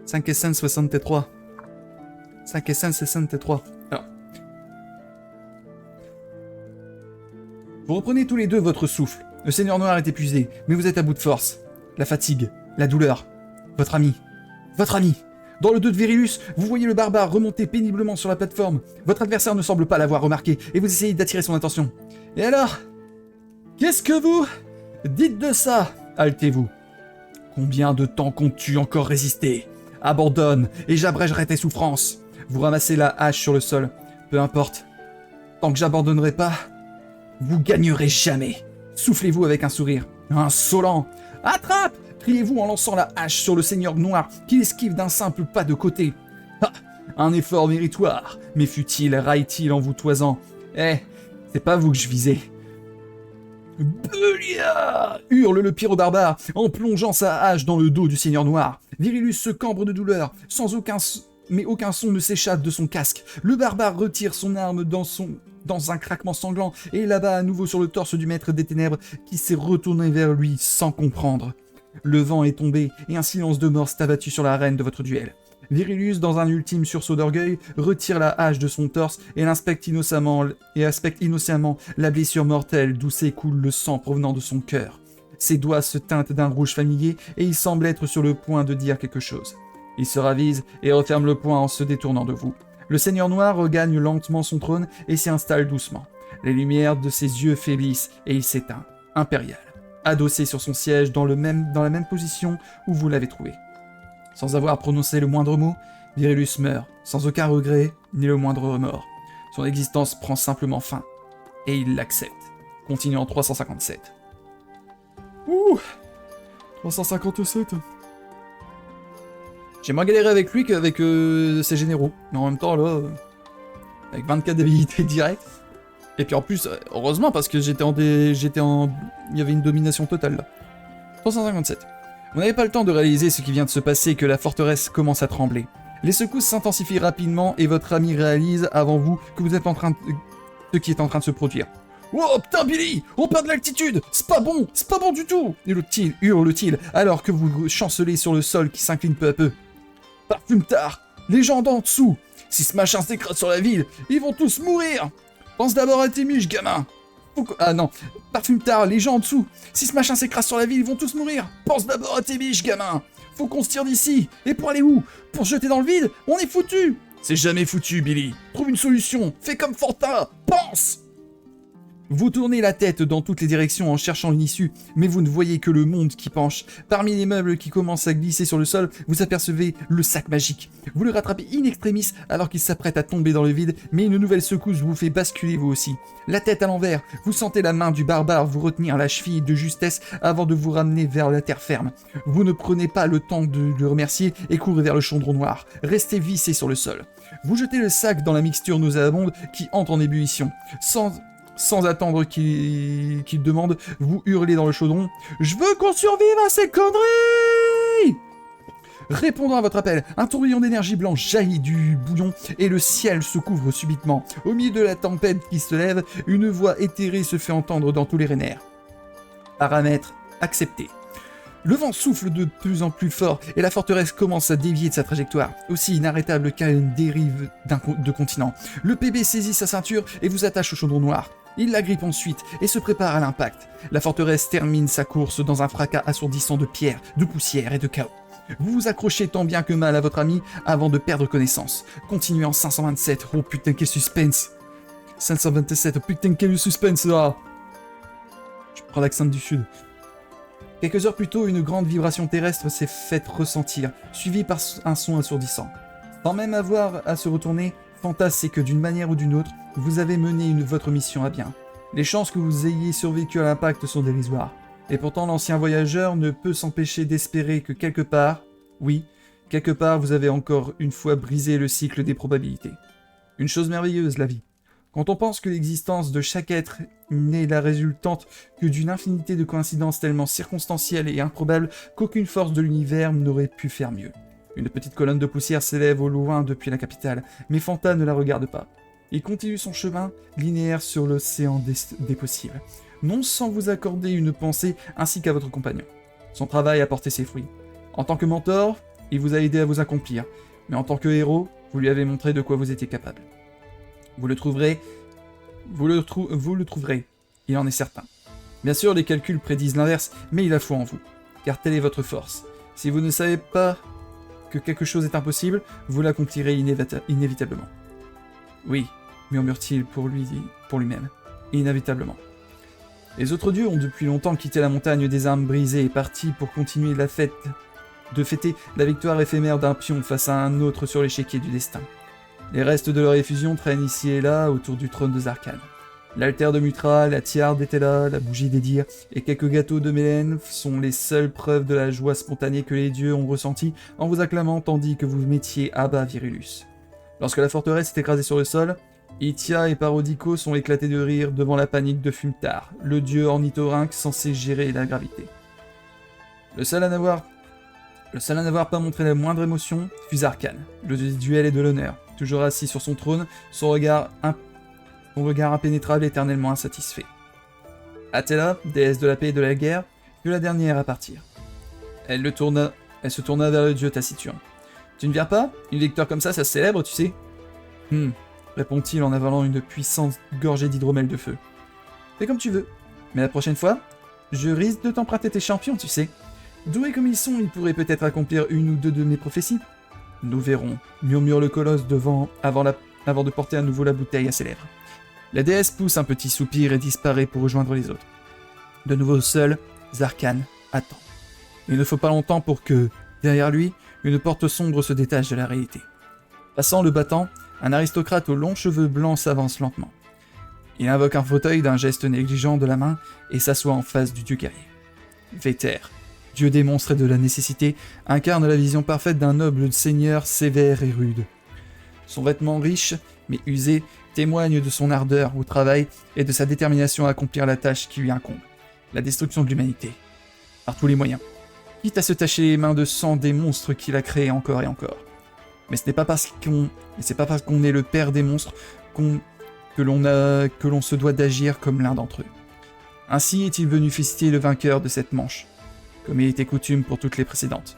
563. 563. Alors. Vous reprenez tous les deux votre souffle. Le Seigneur Noir est épuisé, mais vous êtes à bout de force. La fatigue, la douleur. Votre ami. Dans le 2 de Virilus, vous voyez le barbare remonter péniblement sur la plateforme. Votre adversaire ne semble pas l'avoir remarqué, et vous essayez d'attirer son attention. Et alors? Qu'est-ce que vous dites de ça? Haletez-vous. Combien de temps comptes-tu encore résister? Abandonne, et j'abrégerai tes souffrances. Vous ramassez la hache sur le sol. Peu importe. Tant que j'abandonnerai pas, vous gagnerez jamais. Soufflez-vous avec un sourire. Insolent. Attrape! Criez-vous en lançant la hache sur le Seigneur Noir, qui esquive d'un simple pas de côté. Ah, un effort méritoire, mais fut-il, raille-t-il en vous toisant. C'est pas vous que je visais. Belia hurle le pyro-barbare en plongeant sa hache dans le dos du Seigneur Noir. Virilus se cambre de douleur, mais aucun son ne s'échappe de son casque. Le barbare retire son arme dans un craquement sanglant et l'abat à nouveau sur le torse du maître des ténèbres qui s'est retourné vers lui sans comprendre. Le vent est tombé et un silence de mort s'est abattu sur l'arène de votre duel. Virilus, dans un ultime sursaut d'orgueil, retire la hache de son torse et aspecte innocemment la blessure mortelle d'où s'écoule le sang provenant de son cœur. Ses doigts se teintent d'un rouge familier et il semble être sur le point de dire quelque chose. Il se ravise et referme le poing en se détournant de vous. Le Seigneur Noir regagne lentement son trône et s'y installe doucement. Les lumières de ses yeux faiblissent et il s'éteint, impérial, adossé sur son siège dans la même position où vous l'avez trouvé. Sans avoir prononcé le moindre mot, Virilus meurt, sans aucun regret ni le moindre remords. Son existence prend simplement fin, et il l'accepte. Continuant 357. Ouh 357. J'ai moins galéré avec lui qu'avec ses généraux. Mais en même temps, là, avec 24 d'habilité directe. Et puis en plus, heureusement, parce que il y avait une domination totale, là. 357. Vous n'avez pas le temps de réaliser ce qui vient de se passer que la forteresse commence à trembler. Les secousses s'intensifient rapidement et votre ami réalise avant vous que vous êtes ce qui est en train de se produire. Oh putain Billy, on perd de l'altitude, c'est pas bon du tout, hurle-t-il alors que vous chancelez sur le sol qui s'incline peu à peu. Parfume-tard, les gens d'en dessous, si ce machin s'écrase sur la ville, ils vont tous mourir. Pense d'abord à tes miches, gamin. Ah non, Parfume-tard, les gens en dessous. Si ce machin s'écrase sur la ville, ils vont tous mourir. Pense d'abord à tes biches, gamin. Faut qu'on se tire d'ici. Et pour aller où? Pour se jeter dans le vide? On est foutu. C'est jamais foutu, Billy. Trouve une solution. Fais comme Fortin. Pense. Vous tournez la tête dans toutes les directions en cherchant une issue, mais vous ne voyez que le monde qui penche. Parmi les meubles qui commencent à glisser sur le sol, vous apercevez le sac magique. Vous le rattrapez in extremis alors qu'il s'apprête à tomber dans le vide, mais une nouvelle secousse vous fait basculer vous aussi. La tête à l'envers, vous sentez la main du barbare vous retenir la cheville de justesse avant de vous ramener vers la terre ferme. Vous ne prenez pas le temps de le remercier et courez vers le chaudron noir. Restez vissé sur le sol. Vous jetez le sac dans la mixture nauséabonde qui entre en ébullition. Sans attendre qu'il demande, vous hurlez dans le chaudron « Je veux qu'on survive à ces conneries !» Répondant à votre appel, un tourbillon d'énergie blanche jaillit du bouillon et le ciel se couvre subitement. Au milieu de la tempête qui se lève, une voix éthérée se fait entendre dans tous les réners. Paramètres acceptés. Le vent souffle de plus en plus fort et la forteresse commence à dévier de sa trajectoire, aussi inarrêtable qu'une dérive de continent. Le PB saisit sa ceinture et vous attache au chaudron noir. Il la grippe ensuite et se prépare à l'impact. La forteresse termine sa course dans un fracas assourdissant de pierres, de poussière et de chaos. Vous vous accrochez tant bien que mal à votre ami avant de perdre connaissance. Continuez en 527, oh putain quel suspense. 527, oh putain quel suspense là. Je prends l'accent du sud. Quelques heures plus tôt, une grande vibration terrestre s'est faite ressentir, suivie par un son assourdissant. Sans même avoir à se retourner, Fantas sait que d'une manière ou d'une autre, vous avez mené votre mission à bien. Les chances que vous ayez survécu à l'impact sont dérisoires. Et pourtant, l'ancien voyageur ne peut s'empêcher d'espérer que quelque part, oui, quelque part, vous avez encore une fois brisé le cycle des probabilités. Une chose merveilleuse, la vie. Quand on pense que l'existence de chaque être n'est la résultante que d'une infinité de coïncidences tellement circonstancielles et improbables qu'aucune force de l'univers n'aurait pu faire mieux. Une petite colonne de poussière s'élève au loin depuis la capitale, mais Fanta ne la regarde pas. Il continue son chemin, linéaire sur l'océan des possibles, non sans vous accorder une pensée ainsi qu'à votre compagnon. Son travail a porté ses fruits. En tant que mentor, il vous a aidé à vous accomplir, mais en tant que héros, vous lui avez montré de quoi vous étiez capable. Vous le trouverez, il en est certain. Bien sûr, les calculs prédisent l'inverse, mais il a foi en vous, car telle est votre force. Si vous ne savez pas que quelque chose est impossible, vous l'accomplirez inévitablement. Oui, murmure-t-il pour lui-même, inévitablement. Les autres dieux ont depuis longtemps quitté la montagne des armes brisées et partis pour continuer de fêter la victoire éphémère d'un pion face à un autre sur l'échiquier du destin. Les restes de leur effusion traînent ici et là autour du trône de Zarkhan. L'altère de Mutra, la tiare d'Etela, la bougie d'Edir et quelques gâteaux de Mélène sont les seules preuves de la joie spontanée que les dieux ont ressentie en vous acclamant tandis que vous mettiez à bas Virilus. Lorsque la forteresse est écrasée sur le sol, Itia et Parodico sont éclatés de rire devant la panique de Fumtar, le dieu ornithorynque censé gérer la gravité. Le seul à n'avoir pas montré la moindre émotion fut Zarkan, le dieu du duel et de l'honneur, toujours assis sur son trône, son regard impénétrable éternellement insatisfait. Atella, déesse de la paix et de la guerre, fut la dernière à partir. Elle se tourna vers le dieu taciturne. « Tu ne viens pas? Une victoire comme ça se célèbre, tu sais ?» répond-il en avalant une puissante gorgée d'hydromel de feu. « Fais comme tu veux, mais la prochaine fois, je risque de t'emprunter tes champions, tu sais. Doués comme ils sont, ils pourraient peut-être accomplir une ou deux de mes prophéties. Nous verrons, murmure le colosse avant de porter à nouveau la bouteille à ses lèvres. La déesse pousse un petit soupir et disparaît pour rejoindre les autres. De nouveau seul, Zarkan attend. Il ne faut pas longtemps pour que, derrière lui, une porte sombre se détache de la réalité. Passant le battant, un aristocrate aux longs cheveux blancs s'avance lentement. Il invoque un fauteuil d'un geste négligent de la main et s'assoit en face du dieu guerrier. Véter, dieu des monstres et de la nécessité, incarne la vision parfaite d'un noble seigneur sévère et rude. Son vêtement riche, mais usé, témoigne de son ardeur au travail et de sa détermination à accomplir la tâche qui lui incombe, la destruction de l'humanité. Par tous les moyens. Quitte à se tacher les mains de sang des monstres qu'il a créés encore et encore. Mais ce n'est pas parce qu'on est le père des monstres que l'on se doit d'agir comme l'un d'entre eux. Ainsi est-il venu féliciter le vainqueur de cette manche, comme il était coutume pour toutes les précédentes.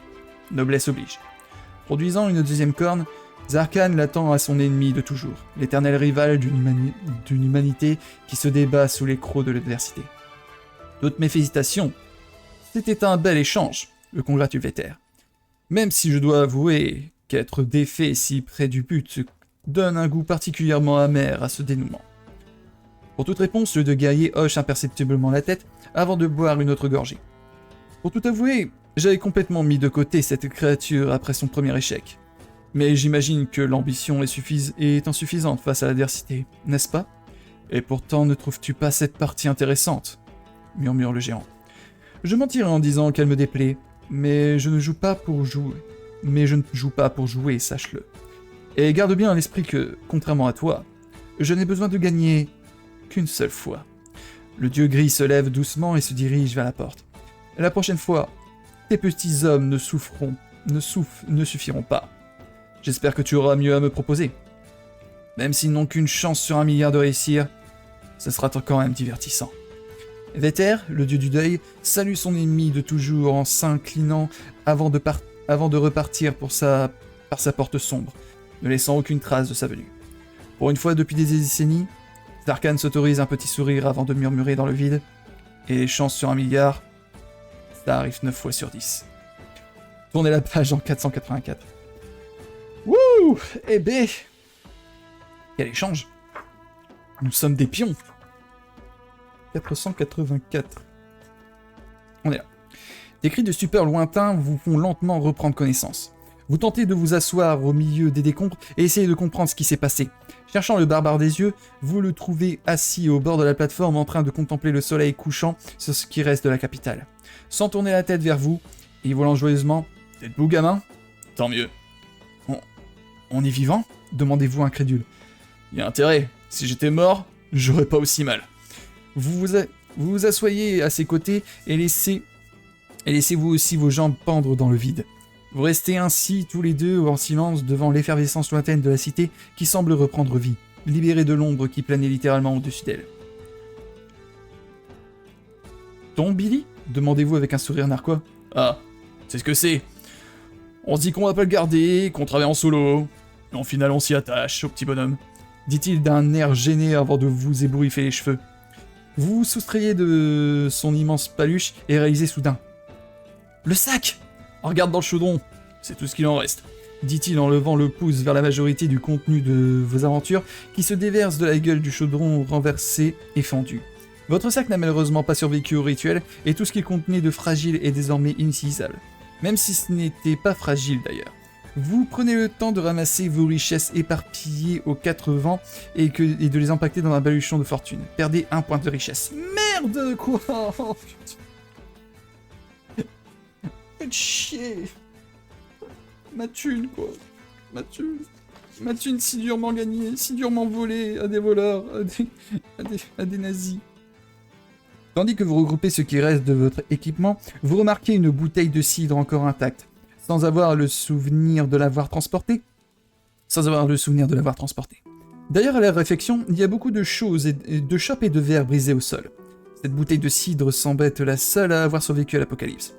Noblesse oblige. Produisant une deuxième corne, Zarkan l'attend à son ennemi de toujours, l'éternel rival d'une humanité qui se débat sous les crocs de l'adversité. Toutes mes félicitations. C'était un bel échange, le congratule Véter. Même si je dois avouer qu'être défait si près du but donne un goût particulièrement amer à ce dénouement. Pour toute réponse, le dieu guerrier hoche imperceptiblement la tête avant de boire une autre gorgée. Pour tout avouer, j'avais complètement mis de côté cette créature après son premier échec. Mais j'imagine que l'ambition est insuffisante face à l'adversité, n'est-ce pas? Et pourtant, ne trouves-tu pas cette partie intéressante? Murmure le géant. Je mentirais en disant qu'elle me déplaît, mais je ne joue pas pour jouer. Sache-le. Et garde bien à l'esprit que, contrairement à toi, je n'ai besoin de gagner qu'une seule fois. Le dieu gris se lève doucement et se dirige vers la porte. La prochaine fois, tes petits hommes ne suffiront pas. J'espère que tu auras mieux à me proposer. Même s'ils n'ont qu'une chance sur 1 milliard de réussir, ce sera quand même divertissant. Véter, le dieu du deuil, salue son ennemi de toujours en s'inclinant avant de repartir par sa porte sombre, ne laissant aucune trace de sa venue. Pour une fois depuis des décennies, Zarkan s'autorise un petit sourire avant de murmurer dans le vide, et les chances sur 1 milliard, ça arrive 9 fois sur 10. Tournez la page en 484. Wouh! Eh ben! Quel échange! Nous sommes des pions! 484. On est là. Des cris de stupeur lointains vous font lentement reprendre connaissance. Vous tentez de vous asseoir au milieu des décombres et essayez de comprendre ce qui s'est passé. Cherchant le barbare des yeux, vous le trouvez assis au bord de la plateforme en train de contempler le soleil couchant sur ce qui reste de la capitale. Sans tourner la tête vers vous, et volant joyeusement, « T'es debout, gamin? Tant mieux. » On est vivant? Demandez-vous incrédule. « Y a intérêt. Si j'étais mort, j'aurais pas aussi mal. » Vous vous asseyez à ses côtés et laissez-vous aussi vos jambes pendre dans le vide. Vous restez ainsi tous les deux en silence devant l'effervescence lointaine de la cité qui semble reprendre vie, libérée de l'ombre qui planait littéralement au-dessus d'elle. « Ton Billy ?» demandez-vous avec un sourire narquois. « Ah, c'est ce que c'est. On se dit qu'on va pas le garder, qu'on travaille en solo. Et en final on s'y attache au petit bonhomme. » dit-il d'un air gêné avant de vous ébouriffer les cheveux. Vous vous soustrayez de son immense paluche et réalisez soudain. « Le sac ! Regarde dans le chaudron, c'est tout ce qu'il en reste. » dit-il en levant le pouce vers la majorité du contenu de vos aventures qui se déverse de la gueule du chaudron renversé et fendu. Votre sac n'a malheureusement pas survécu au rituel et tout ce qu'il contenait de fragile est désormais inutilisable. Même si ce n'était pas fragile d'ailleurs. Vous prenez le temps de ramasser vos richesses éparpillées aux 4 vents et de les empaqueter dans un baluchon de fortune. Perdez 1 point de richesse. Merde, quoi! Oh, putain. Faites chier. Ma thune, quoi. Ma thune. Ma thune si durement gagnée, si durement volée à des voleurs, à des nazis. Tandis que vous regroupez ce qui reste de votre équipement, vous remarquez une bouteille de cidre encore intacte, sans avoir le souvenir de l'avoir transportée. D'ailleurs, à la réflexion, il y a beaucoup de choses, de chopes et de verres brisés au sol. Cette bouteille de cidre semble être la seule à avoir survécu à l'apocalypse.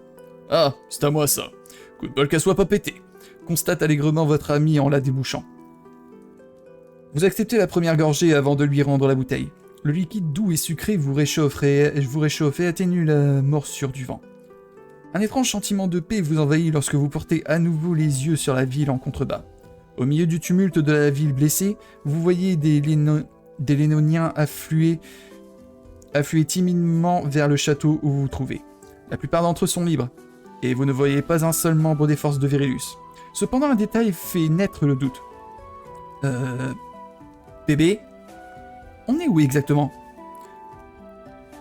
Ah, c'est à moi ça. Coup de bol qu'elle soit pas pétée. Constate allègrement votre ami en la débouchant. Vous acceptez la première gorgée avant de lui rendre la bouteille. Le liquide doux et sucré vous réchauffe et atténue la morsure du vent. Un étrange sentiment de paix vous envahit lorsque vous portez à nouveau les yeux sur la ville en contrebas. Au milieu du tumulte de la ville blessée, vous voyez des Lénoniens affluer timidement vers le château où vous vous trouvez. La plupart d'entre eux sont libres, et vous ne voyez pas un seul membre des forces de Virilius. Cependant, un détail fait naître le doute. Bébé, on est où exactement?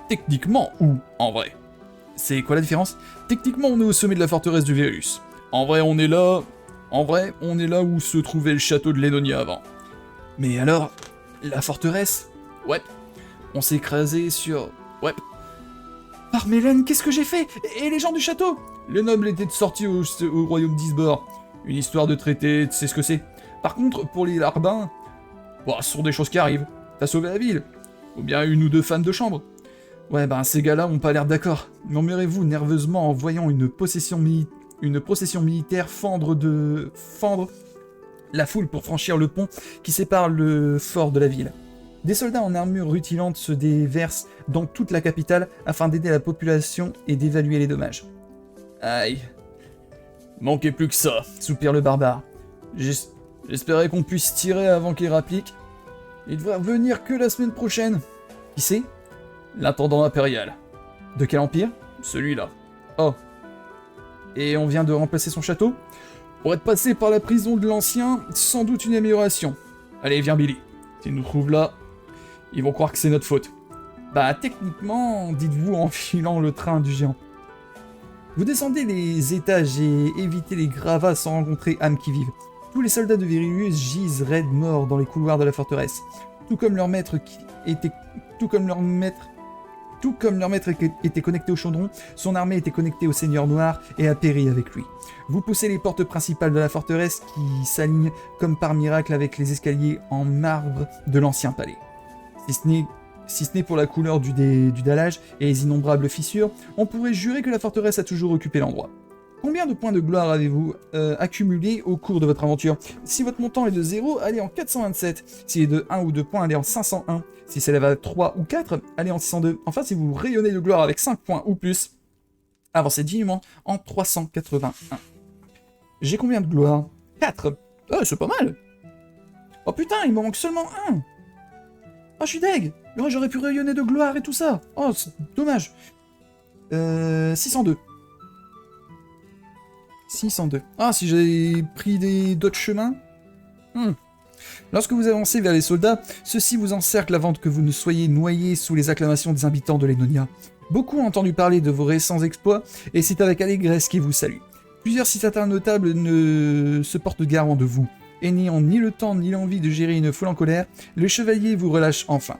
Techniquement où, en vrai? C'est quoi la différence? Techniquement, on est au sommet de la forteresse du Virus. En vrai, on est là où se trouvait le château de Lénonia avant. Mais alors, la forteresse? Ouais. On s'est écrasé sur... Ouais. Par Mélène, qu'est-ce que j'ai fait? Et les gens du château? Les nobles étaient sortis au royaume d'Isbor. Une histoire de traité, tu sais ce que c'est. Par contre, pour les larbins, bon, ce sont des choses qui arrivent. T'as sauvé la ville. Ou bien une ou deux femmes de chambre. Ouais, ben ces gars-là ont pas l'air d'accord. Murmurez-vous nerveusement en voyant une procession militaire fendre la foule pour franchir le pont qui sépare le fort de la ville. Des soldats en armure rutilante se déversent dans toute la capitale afin d'aider la population et d'évaluer les dommages. Aïe. Manquait plus que ça. Soupire le barbare. J'espérais qu'on puisse tirer avant qu'il rapplique. Il devrait revenir que la semaine prochaine. Qui c'est? L'intendant impérial. De quel empire? Celui-là. Oh. Et on vient de remplacer son château? Pour être passé par la prison de l'ancien, sans doute une amélioration. Allez, viens Billy. S'ils nous trouvent là, ils vont croire que c'est notre faute. Bah techniquement, dites-vous en filant le train du géant. Vous descendez les étages et évitez les gravats sans rencontrer âme qui vive. Tous les soldats de Virilius gisent raides morts dans les couloirs de la forteresse. Tout comme leur maître était connecté au chaudron, son armée était connectée au Seigneur Noir et a péri avec lui. Vous poussez les portes principales de la forteresse qui s'alignent comme par miracle avec les escaliers en marbre de l'ancien palais. Si ce n'est pour la couleur du dallage et les innombrables fissures, on pourrait jurer que la forteresse a toujours occupé l'endroit. Combien de points de gloire avez-vous accumulé au cours de votre aventure? Si votre montant est de 0, allez en 427. S'il est de 1 ou 2 points, allez en 501. Si ça lève à 3 ou 4, allez en 602. Enfin, si vous rayonnez de gloire avec 5 points ou plus, avancez dignement en 381. J'ai combien de gloire? 4. Ah, c'est pas mal. Oh putain, il me manque seulement 1. Oh, je suis deg. J'aurais pu rayonner de gloire et tout ça. Oh, c'est dommage. 602. 602. Ah, si j'ai pris d'autres chemins. Lorsque vous avancez vers les soldats, ceux-ci vous encerclent avant que vous ne soyez noyés sous les acclamations des habitants de Lénonia. Beaucoup ont entendu parler de vos récents exploits, et c'est avec allégresse qu'ils vous saluent. Plusieurs citadins notables ne se portent garant de vous, et n'ayant ni le temps ni l'envie de gérer une foule en colère, le chevalier vous relâche enfin.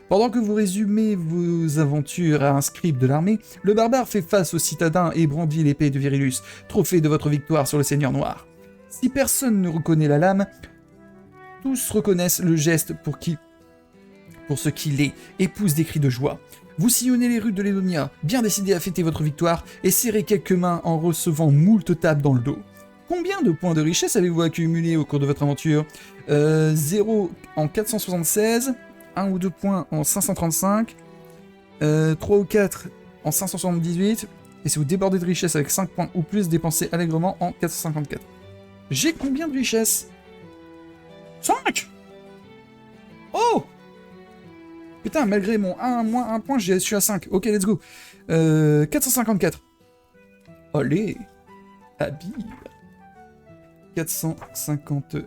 Pendant que vous résumez vos aventures à un scribe de l'armée, le barbare fait face aux citadins et brandit l'épée de Virilius, trophée de votre victoire sur le Seigneur Noir. Si personne ne reconnaît la lame, tous reconnaissent le geste pour ce qu'il est, et poussent des cris de joie. Vous sillonnez les rues de Lénonia, bien décidé à fêter votre victoire, et serrez quelques mains en recevant moult tapes dans le dos. Combien de points de richesse avez-vous accumulé au cours de votre aventure? 0 en 476... 1 ou 2 points en 535, 3 ou 4 en 578, et si vous débordez de richesse avec 5 points ou plus, dépensez allègrement en 454. J'ai combien de richesse? 5. Oh putain, malgré mon 1 moins 1 point, je suis à 5. Ok, let's go. 454. Allez, habile. 454.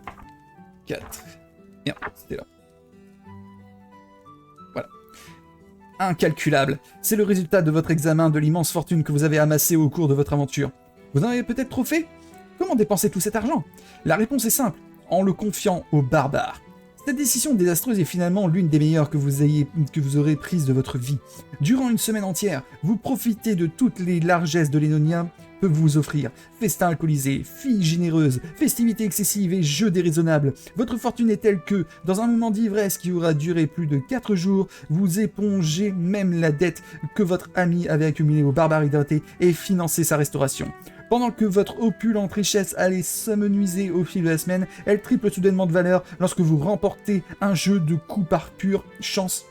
Merde, c'était là. Incalculable. C'est le résultat de votre examen de l'immense fortune que vous avez amassée au cours de votre aventure. Vous en avez peut-être trop fait? Comment dépenser tout cet argent? La réponse est simple. en le confiant aux barbares. Cette décision désastreuse est finalement l'une des meilleures que vous aurez prises de votre vie. Durant une semaine entière, vous profitez de toutes les largesses de l'Enonia peut vous offrir. Festins alcoolisés, filles généreuses, festivités excessives et jeux déraisonnables. Votre fortune est telle que, dans un moment d'ivresse qui aura duré plus de 4 jours, vous épongez même la dette que votre ami avait accumulée aux barbares hydratés et financez sa restauration. Pendant que votre opulente richesse allait s'amenuiser au fil de la semaine, elle triple soudainement de valeur lorsque vous remportez un jeu de coups par pure chance.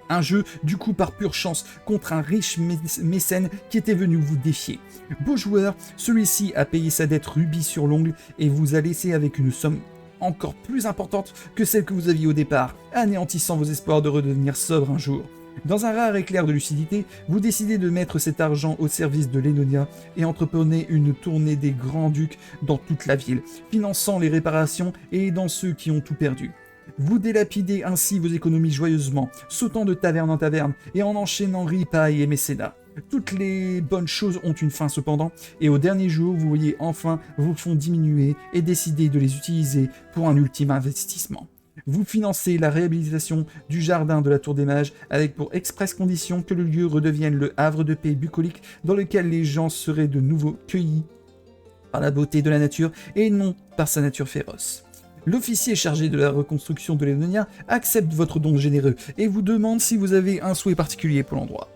Un jeu du coup par pure chance contre un riche mécène qui était venu vous défier. Beau joueur, celui-ci a payé sa dette rubis sur l'ongle et vous a laissé avec une somme encore plus importante que celle que vous aviez au départ, anéantissant vos espoirs de redevenir sobre un jour. Dans un rare éclair de lucidité, vous décidez de mettre cet argent au service de l'Enonia et entreprenez une tournée des Grands-Ducs dans toute la ville, finançant les réparations et aidant ceux qui ont tout perdu. Vous délapidez ainsi vos économies joyeusement, sautant de taverne en taverne et en enchaînant ripailles et mécénat. Toutes les bonnes choses ont une fin cependant, et au dernier jour, vous voyez enfin vos fonds diminuer et décidez de les utiliser pour un ultime investissement. Vous financez la réhabilitation du jardin de la Tour des Mages avec pour express condition que le lieu redevienne le havre de paix bucolique dans lequel les gens seraient de nouveau cueillis par la beauté de la nature et non par sa nature féroce. L'officier chargé de la reconstruction de l'Enonia accepte votre don généreux et vous demande si vous avez un souhait particulier pour l'endroit.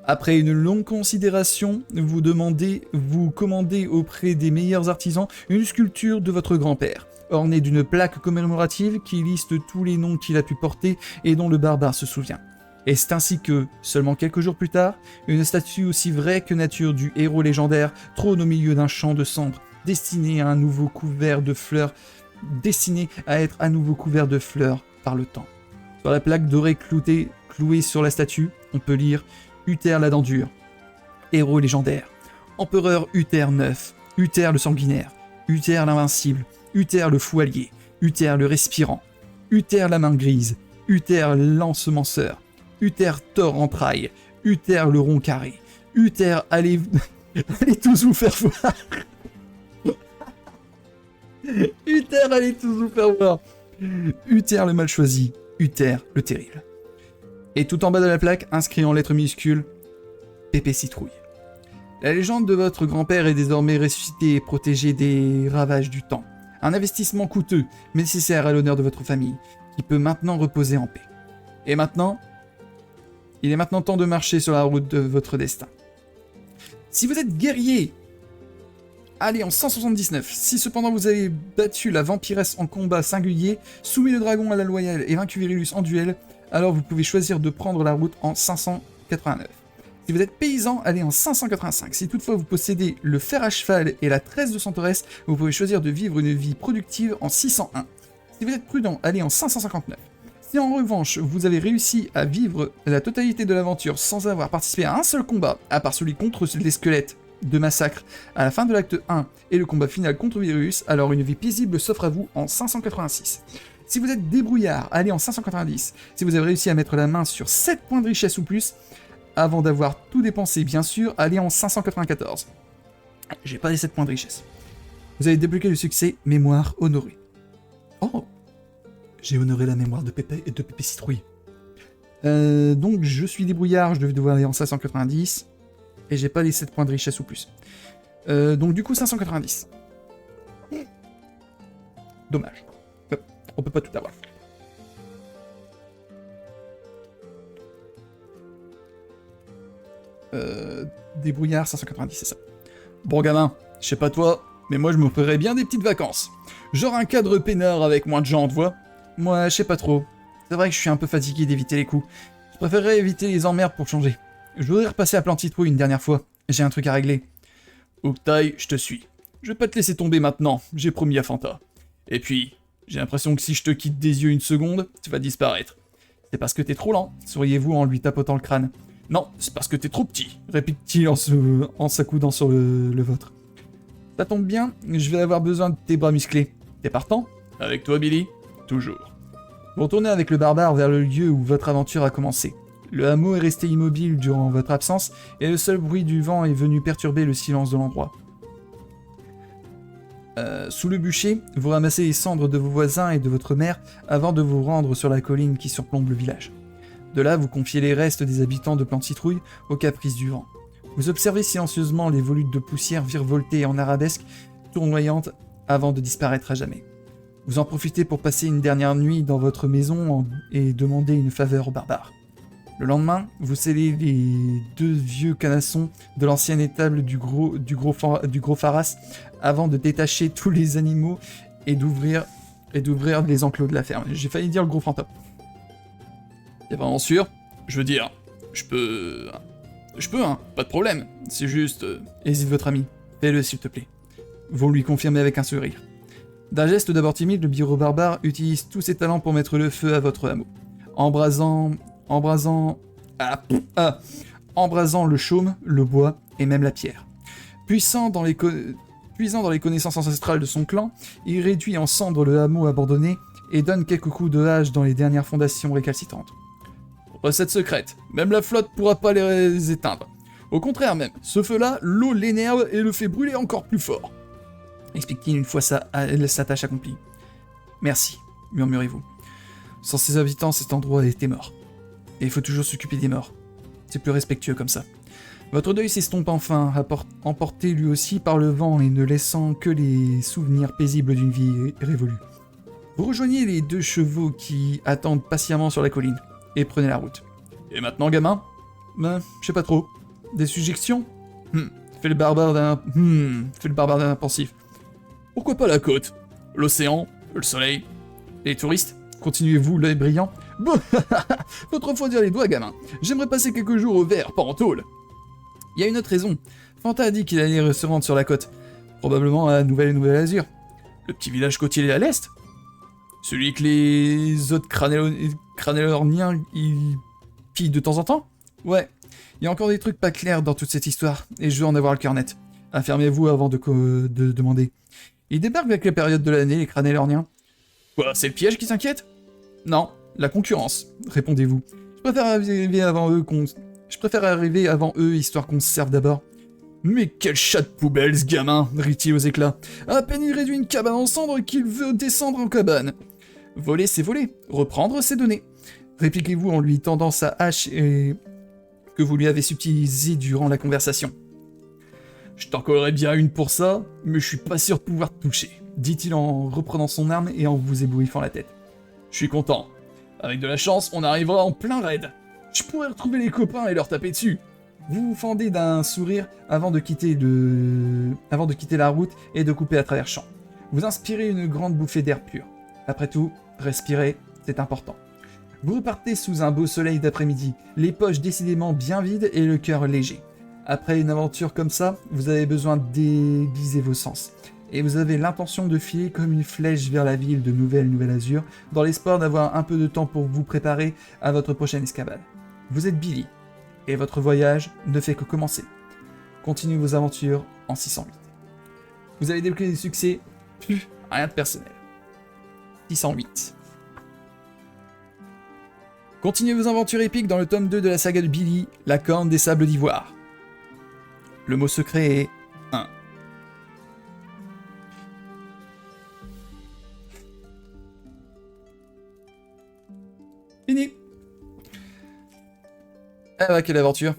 Après une longue considération, vous commandez auprès des meilleurs artisans une sculpture de votre grand-père, ornée d'une plaque commémorative qui liste tous les noms qu'il a pu porter et dont le barbare se souvient. Et c'est ainsi que, seulement quelques jours plus tard, une statue aussi vraie que nature du héros légendaire trône au milieu d'un champ de cendres, destiné à être à nouveau couvert de fleurs par le temps. Sur la plaque dorée clouée sur la statue, on peut lire Uther la dent dure, héros légendaire, empereur Uther IX, Uther le sanguinaire, Uther l'invincible, Uther le fou allié, Uther le respirant, Uther la main grise, Uther l'ensemenceur, Uther Thor entraille, Uther le rond carré, Uther allez tous vous faire voir. Uther allez tous vous faire voir. Uther le mal choisi, Uther le terrible. Et tout en bas de la plaque, inscrit en lettres minuscules, Pépé Citrouille. La légende de votre grand-père est désormais ressuscitée et protégée des ravages du temps. Un investissement coûteux, mais nécessaire à l'honneur de votre famille, qui peut maintenant reposer en paix. Et maintenant, il est maintenant temps de marcher sur la route de votre destin. Si vous êtes guerrier, allez en 179. Si cependant vous avez battu la vampiresse en combat singulier, soumis le dragon à la loyale et vaincu Virulus en duel, alors vous pouvez choisir de prendre la route en 589. Si vous êtes paysan, allez en 585. Si toutefois vous possédez le fer à cheval et la tresse de Centaurès, vous pouvez choisir de vivre une vie productive en 601. Si vous êtes prudent, allez en 559. Si en revanche vous avez réussi à vivre la totalité de l'aventure sans avoir participé à un seul combat, à part celui contre les squelettes de massacre à la fin de l'acte 1 et le combat final contre Virus, alors une vie paisible s'offre à vous en 586. Si vous êtes débrouillard, allez en 590. Si vous avez réussi à mettre la main sur 7 points de richesse ou plus, avant d'avoir tout dépensé bien sûr, allez en 594. J'ai pas les 7 points de richesse. Vous avez débloqué le succès Mémoire honorée. Oh, j'ai honoré la mémoire de Pépé et de Pépé Citrouille. Donc je suis débrouillard, je devais devoir aller en 590. Et j'ai pas les 7 points de richesse ou plus. Donc du coup 590. Dommage. On peut pas tout avoir. Débrouillard 590, c'est ça. Bon gamin, je sais pas toi, mais moi je me ferais bien des petites vacances. Genre un cadre peinard avec moins de gens, tu vois. Moi je sais pas trop. C'est vrai que je suis un peu fatigué d'éviter les coups. Je préférerais éviter les emmerdes pour changer. Je voudrais repasser à Plantitrouille une dernière fois. J'ai un truc à régler. Octaï, je te suis. Je vais pas te laisser tomber maintenant, j'ai promis à Fanta. Et puis, j'ai l'impression que si je te quitte des yeux une seconde, tu vas disparaître. C'est parce que t'es trop lent, souriez-vous en lui tapotant le crâne. Non, c'est parce que t'es trop petit, répète-t-il en s'accoudant sur le vôtre. Ça tombe bien, je vais avoir besoin de tes bras musclés. T'es partant? Avec toi, Billy? Toujours. Vous retournez avec le barbare vers le lieu où votre aventure a commencé. Le hameau est resté immobile durant votre absence, et le seul bruit du vent est venu perturber le silence de l'endroit. Sous le bûcher, vous ramassez les cendres de vos voisins et de votre mère avant de vous rendre sur la colline qui surplombe le village. De là, vous confiez les restes des habitants de Plante Citrouille aux caprices du vent. Vous observez silencieusement les volutes de poussière virevoltées en arabesque, tournoyantes, avant de disparaître à jamais. Vous en profitez pour passer une dernière nuit dans votre maison et demander une faveur aux barbares. Le lendemain, vous scellez les 2 vieux canassons de l'ancienne étable du gros Pharas avant de détacher tous les animaux et d'ouvrir les enclos de la ferme. J'ai failli dire le gros fantôme. T'es vraiment sûr? Je veux dire, je peux, hein, pas de problème. C'est juste... Hésite votre ami. Fais-le s'il te plaît. Vous lui confirmez avec un sourire. D'un geste d'abord timide, le bureau barbare utilise tous ses talents pour mettre le feu à votre hameau. Embrasant le chaume, le bois et même la pierre. Puisant dans les connaissances ancestrales de son clan, il réduit en cendres le hameau abandonné et donne quelques coups de hache dans les dernières fondations récalcitrantes. Recette secrète, même la flotte pourra pas les éteindre. Au contraire même, ce feu-là, l'eau l'énerve et le fait brûler encore plus fort. Explique-t-il une fois sa tâche accomplie. Merci, murmurez-vous. Sans ses habitants, cet endroit était mort. Et il faut toujours s'occuper des morts. C'est plus respectueux comme ça. Votre deuil s'estompe enfin, emporté lui aussi par le vent et ne laissant que les souvenirs paisibles d'une vie révolue. Vous rejoignez les 2 chevaux qui attendent patiemment sur la colline, et prenez la route. Et maintenant, gamin? Ben, je sais pas trop. Des suggestions? Fais le barbare d'un impensif. Pourquoi pas la côte? L'océan? Le soleil? Les touristes? Continuez-vous, l'œil brillant. Bon, faut trop refroidir les doigts, gamin. J'aimerais passer quelques jours au vert, pas en tôle. Il y a une autre raison. Fanta a dit qu'il allait se rendre sur la côte. Probablement à Nouvelle-Azur. Le petit village côtier à l'est? Celui que les autres cranélorniens, ils pillent de temps en temps? Ouais. Il y a encore des trucs pas clairs dans toute cette histoire, et je veux en avoir le cœur net. Affirmez-vous avant de demander. Ils débarquent avec la période de l'année, les cranélorniens. Quoi, c'est le piège qui s'inquiète? Non, la concurrence, répondez-vous. Je préfère arriver avant eux, histoire qu'on se serve d'abord. Mais quel chat de poubelle, ce gamin, rit-il aux éclats. À peine il réduit une cabane en cendres qu'il veut descendre en cabane. Voler, c'est voler. Reprendre, c'est donner. Répliquez-vous en lui tendant sa hache et que vous lui avez subtilisée durant la conversation. Je t'en collerais bien une pour ça, mais je suis pas sûr de pouvoir te toucher, dit-il en reprenant son arme et en vous ébouriffant la tête. Je suis content. Avec de la chance, on arrivera en plein raid. Je pourrais retrouver les copains et leur taper dessus. Vous vous fendez d'un sourire avant de quitter la route et de couper à travers champs. Vous inspirez une grande bouffée d'air pur. Après tout, respirer, c'est important. Vous repartez sous un beau soleil d'après-midi, les poches décidément bien vides et le cœur léger. Après une aventure comme ça, vous avez besoin d'aiguiser vos sens. Et vous avez l'intention de filer comme une flèche vers la ville de Nouvelle-Azur, dans l'espoir d'avoir un peu de temps pour vous préparer à votre prochaine escapade. Vous êtes Billy, et votre voyage ne fait que commencer. Continuez vos aventures en 608. Vous avez débloqué des succès, plus rien de personnel. 608. Continuez vos aventures épiques dans le tome 2 de la saga de Billy, La Corne des Sables d'Ivoire. Le mot secret est 1. Fini. Ah bah quelle aventure.